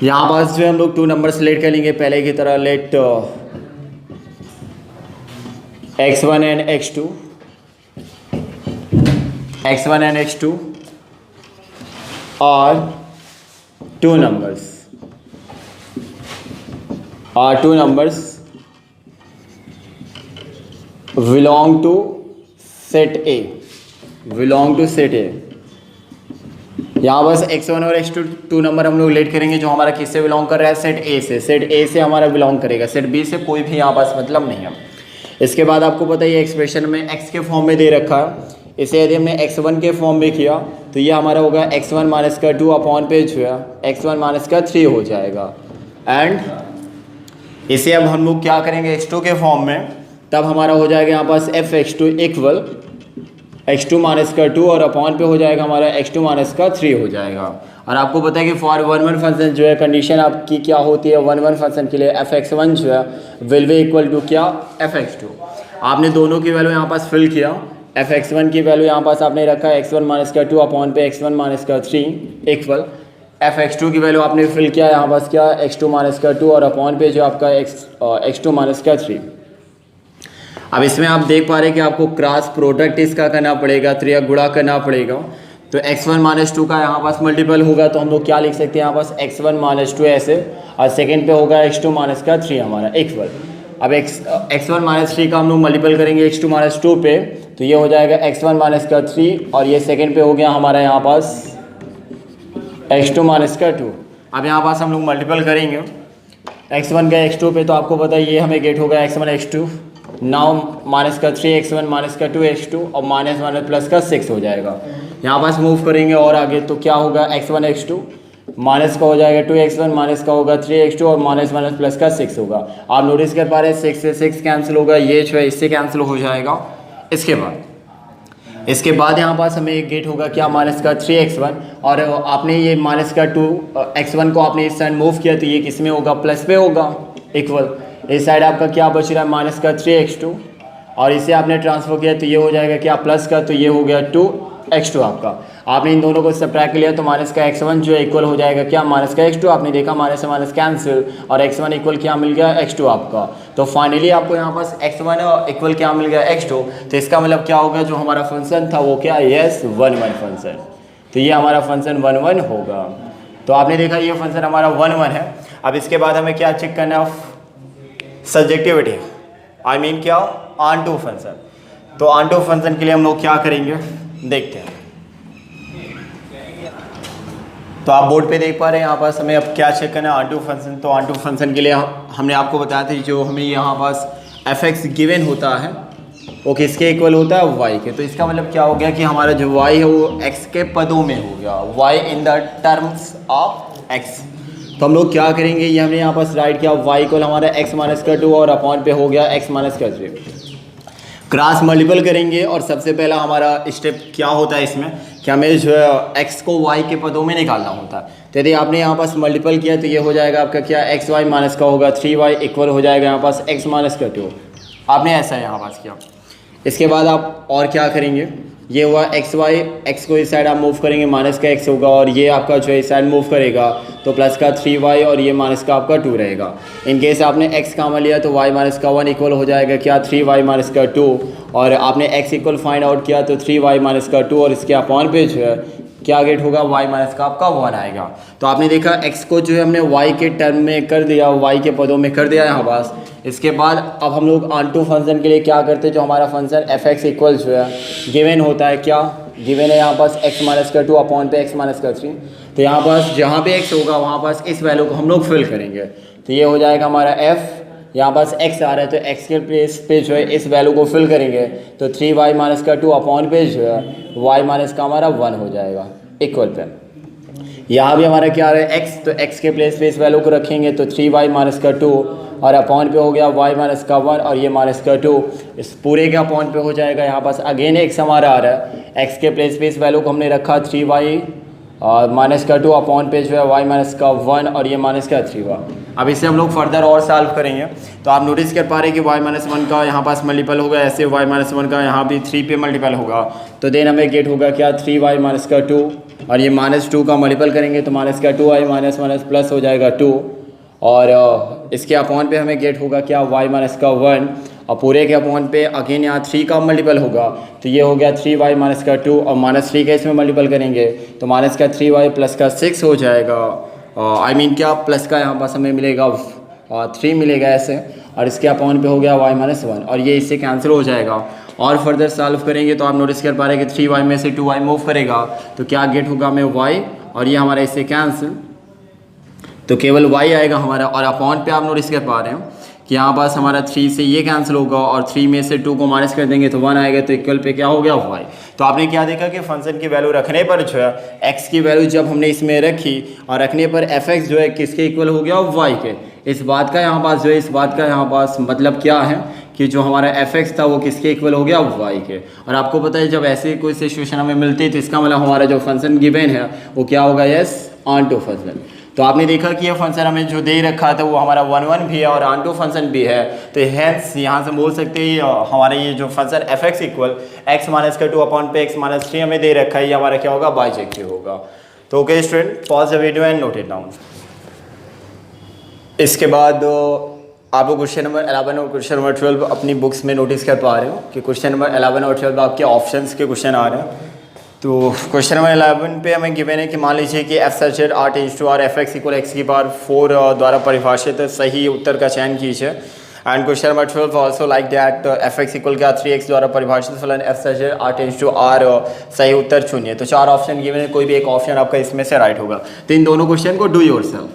यहाँ पास जो है हम लोग 2 नंबर सेलेक्ट कर लेंगे पहले की तरह, late x1 and x2, x1 and x2 और 2 numbers belong to set A, यहाँ बस x1 और x2 टू नंबर हम लोग लेट करेंगे जो हमारा किससे बिलोंग कर रहा है, सेट ए से। सेट ए से हमारा बिलोंग करेगा, सेट बी से कोई भी यहाँ पास मतलब नहीं है। इसके बाद आपको पता है ये एक्सप्रेशन में x के फॉर्म में दे रखा है, इसे यदि हमने x1 के फॉर्म में किया तो ये हमारा होगा x1 माइनस का 2 अपॉन पे जो है x1 माइनस का 3 हो जाएगा। एंड इसे अब हम लोग क्या करेंगे x2 के फॉर्म में, तब हमारा हो जाएगा यहाँ पास f(x2) इक्वल x2 माइनस का 2 और अपॉन पे हो जाएगा हमारा x2 माइनस का 3 हो जाएगा। और आपको पता है कि फॉर 1 फंक्शन जो है कंडीशन आपकी क्या होती है, 1 फंक्शन के लिए f(x1) जो है विल बी इक्वल टू क्या, f(x2). आपने दोनों की वैल्यू यहाँ पास फिल किया, f(x1) की वैल्यू यहाँ पास आपने रखा x1 माइनस का 2 अपॉन पे x1 माइनस का 3 इक्वल f(x2) की वैल्यू आपने फिल किया यहाँ पास क्या, x2 माइनस का 2 और अपॉन पे जो आपका x2 माइनस का 3। अब इसमें आप देख पा रहे हैं कि आपको क्रॉस प्रोडक्ट इसका करना पड़ेगा, तो या गुणा करना पड़ेगा। तो x1 माइनस 2 का यहाँ पास मल्टीपल होगा तो हम लोग क्या लिख सकते हैं यहाँ पास x1 माइनस 2 ऐसे, और सेकेंड पे होगा x2 माइनस का 3 हमारा इक्वल। अब x1 माइनस 3 का हम लोग मल्टीपल करेंगे x2 माइनस 2 पे, तो ये हो जाएगा x1 माइनस का 3 और ये सेकेंड पे हो गया हमारा यहाँ पास x2 माइनस का 2। अब यहाँ पास हम लोग मल्टीपल करेंगे x1 का x2 पे, तो आपको पता है ये हमें गेट होगा x1 x2 नाउ माइनस का 3 x1 माइनस का 2 x2 और माइनस माइनस प्लस का 6 हो जाएगा। यहाँ पास मूव करेंगे और आगे तो क्या होगा x1 x2 माइनस का हो जाएगा 2x1 माइनस का होगा 3x2 और माइनस माइनस प्लस का 6 होगा। आप नोटिस कर पा रहे हैं 6 से 6 कैंसिल होगा, ये जो है इससे कैंसिल हो जाएगा। इसके बाद यहाँ पास हमें एक गेट होगा क्या, माइनस का 3x1 और आपने ये माइनस का 2x1 को आपने इस साइड मूव किया तो ये किस में होगा, प्लस पे होगा इक्वल। इस साइड आपका क्या बच रहा है, माइनस का 3x2 और इसे आपने ट्रांसफर किया तो ये हो जाएगा क्या, प्लस का, तो ये हो गया 2x2 आपका। आपने इन दोनों को सब्ट्रैक्ट लिया तो माइनस का x1 जो है इक्वल हो जाएगा क्या, माइनस का x2। आपने देखा माइनस से माइनस कैंसिल और x1 इक्वल क्या मिल गया, x2 आपका। तो फाइनली आपको यहाँ पास x1 इक्वल क्या मिल गया, x2। तो इसका मतलब क्या होगा, जो हमारा फंक्शन था वो क्या, यस 1 फंक्शन। तो ये हमारा फंक्शन 1 होगा। तो आपने देखा ये फंक्शन हमारा 1 है। अब इसके बाद हमें क्या चेक करना है, सब्जेक्टिविटी, आई मीन क्या, ऑन टू फंक्शन। तो ऑन टू फंक्शन के लिए हम लोग क्या करेंगे देखते हैं। तो आप बोर्ड पे देख पा रहे हैं यहाँ पास हमें अब क्या चेक करना है, ऑन टू फंक्शन। तो ऑन टू फंक्शन के लिए हमने आपको बताया था जो हमें यहाँ पास f(x) गिवन होता है वो किसके इक्वल होता है, y के। तो इसका मतलब क्या हो गया कि हमारा जो y है वो x के पदों में हो गया, y in the terms of x। तो हम लोग क्या करेंगे, ये हमने यहाँ पास राइट किया, y इक्वल हमारा x माइनस का 2 और अपॉन पे हो गया x माइनस का 3। क्रॉस मल्टीपल करेंगे और सबसे पहला हमारा स्टेप क्या होता है इसमें कि हमें जो है x को y के पदों में निकालना होता है। तो यदि आपने यहाँ पास मल्टीपल किया तो ये हो जाएगा आपका क्या, xy माइनस का होगा 3y इक्वल हो जाएगा यहाँ पास x माइनस का 2। आपने ऐसा यहाँ पास किया। इसके बाद आप और क्या करेंगे, ये हुआ xy, x को इस साइड आप मूव करेंगे माइनस का x होगा और ये आपका जो है इस साइड मूव करेगा तो प्लस का 3y और ये माइनस का आपका 2 रहेगा। इन केस आपने x कॉमन लिया तो y माइनस का 1 इक्वल हो जाएगा क्या, 3y माइनस का 2 और आपने x इक्वल फाइंड आउट किया तो 3y माइनस का 2 और इसके अपॉन पे जो है क्या गेट होगा, y माइनस का आपका 1 आएगा। तो आपने देखा x को जो है हमने y के टर्म में कर दिया, y के पदों में कर दिया यहाँ पास। इसके बाद अब हम लोग ऑन टू फंक्शन के लिए क्या करते हैं, जो हमारा फंक्शन f(x) इक्वल जो है गिवन होता है, क्या गिवन है यहाँ पास x माइनस का 2 अपॉन पे x माइनस का 3। तो यहाँ पास जहाँ पे x होगा वहाँ पास इस वैल्यू को हम लोग फिल करेंगे। तो ये हो जाएगा हमारा f, यहाँ पास x आ रहा है तो x के प्लेस पे जो है इस वैल्यू को फिल करेंगे तो 3y माइनस का 2 अपॉन पे जो है y माइनस का हमारा 1 हो जाएगा इक्वल पे। यहाँ भी हमारा क्या आ रहा है x, तो x के प्लेस पे इस वैल्यू को रखेंगे तो 3y माइनस का 2 और अपॉन पे हो गया y माइनस का 1 और ये माइनस का 2, इस पूरे के अपॉन पे हो जाएगा। यहाँ पास अगेन x हमारा आ रहा है, x के प्लेस पे इस वैल्यू को हमने रखा 3y और माइनस का 2 अपॉन पे जो है y माइनस का 1 और ये माइनस का 3 हुआ। अब इसे हम लोग फर्दर और सॉल्व करेंगे। तो आप नोटिस कर पा रहे हैं कि y माइनस 1 का यहाँ पास मल्टीपल होगा, ऐसे y माइनस 1 का यहाँ भी 3 पे मल्टीपल होगा। तो देन हमें गेट होगा क्या, 3y माइनस का 2 और ये माइनस 2 का मल्टीपल करेंगे तो माइनस का 2y माइनस माइनस प्लस हो जाएगा 2 और इसके अपॉन पे हमें गेट होगा क्या, y माइनस का 1 और पूरे के अपॉन पे अगेन यहाँ 3 का मल्टीपल होगा तो ये हो गया 3y माइनस का 2 और माइनस 3 का इसमें मल्टीपल करेंगे तो माइनस का 3y प्लस का 6 हो जाएगा। आई मीन क्या, प्लस का यहाँ पास हमें मिलेगा 3 मिलेगा ऐसे और इसके अपॉन पे हो गया y माइनस 1 और ये इससे कैंसिल हो जाएगा और फर्दर सॉल्व करेंगे तो आप नोटिस कर पा रहे हैं कि 3y में से 2y मूव करेगा तो क्या गेट होगा हमें y, और ये हमारा इससे कैंसिल, तो केवल y आएगा हमारा। और अपॉन पे आप नोटिस कर पा रहे हैं कि यहाँ पास हमारा 3 से ये कैंसिल होगा और 3 में से 2 को माइनस कर देंगे तो 1 आएगा, तो इक्वल पे क्या हो गया y। तो आपने क्या देखा कि फंक्शन की वैल्यू रखने पर जो है x की वैल्यू जब हमने इसमें रखी और रखने पर fx जो है किसके इक्वल हो गया y के। इस बात का यहाँ पास जो है इस बात का यहाँ पास मतलब क्या है कि जो हमारा fx था वो किसके इक्वल हो गया y के। और आपको पता है जब ऐसी कोई सिचुएशन हमें मिलती है तो इसका मतलब हमारा जो फंक्शन गिवन है वो क्या होगा, यस ऑन टू फंक्शन। तो आपने देखा कि ये फंक्शन हमें जो दे रखा था वो हमारा 1 भी है और ऑन टू फंक्शन भी है, तो हैंस यहाँ से बोल सकते हैं हमारा ये जो function fx equal x minus का 2 अपॉन पे x माइनस 3 हमें दे रखा है, ये हमारा क्या होगा, बाइजेक्टिव होगा। तो okay student, pause the video and note it down. इसके बाद आप लोग क्वेश्चन नंबर 11 और क्वेश्चन नंबर 12 अपनी बुक्स में नोटिस कर पा रहे हो कि क्वेश्चन नंबर 11 और 12 आपके ऑप्शंस के क्वेश्चन आ रहे हैं। तो क्वेश्चन नंबर 11 पे हमें गिवन है कि मान लीजिए कि f सच है r tends to r fx equal x की पावर 4 द्वारा परिभाषित सही उत्तर का चयन कीजिए। And question number 12 also like that fx equal क्या 3x द्वारा परिभाषित फलन f सच है r टेंड्स टू r सही उत्तर चुनिए। तो 4 ऑप्शन गिवन है, कोई भी एक ऑप्शन आपका इसमें से राइट होगा। तो इन दोनों क्वेश्चन को डू योरसेल्फ,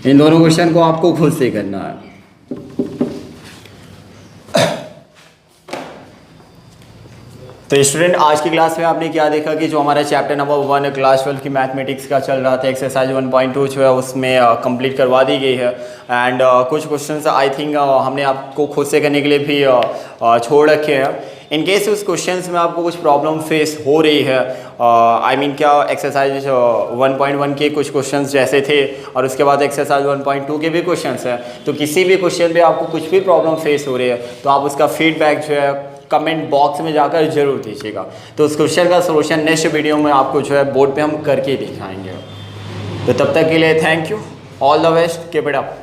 इन दोनों क्वेश्चन को आपको खुद से करना है। तो स्टूडेंट आज की क्लास में आपने क्या देखा कि जो हमारा चैप्टर नंबर 1 क्लास 12 की मैथमेटिक्स का चल रहा था, एक्सरसाइज 1.2 जो है उसमें कंप्लीट करवा दी गई है। एंड कुछ क्वेश्चंस आई थिंक हमने आपको खुद से करने के लिए भी छोड़ रखे हैं। इन केस उस क्वेश्चंस में आपको कुछ प्रॉब्लम फेस हो रही है, आई मीन क्या एक्सरसाइज 1.1 के कुछ क्वेश्चंस जैसे थे और उसके बाद एक्सरसाइज 1.2 के भी क्वेश्चंस हैं, तो किसी भी क्वेश्चन में आपको कुछ भी प्रॉब्लम फेस हो रही है तो आप उसका फीडबैक जो है कमेंट बॉक्स में जाकर जरूर दीजिएगा। तो उस क्वेश्चन का सोल्यूशन नेक्स्ट वीडियो में आपको जो है बोर्ड पे हम करके दिखाएंगे। तो तब तक के लिए thank you, all the best, keep it up.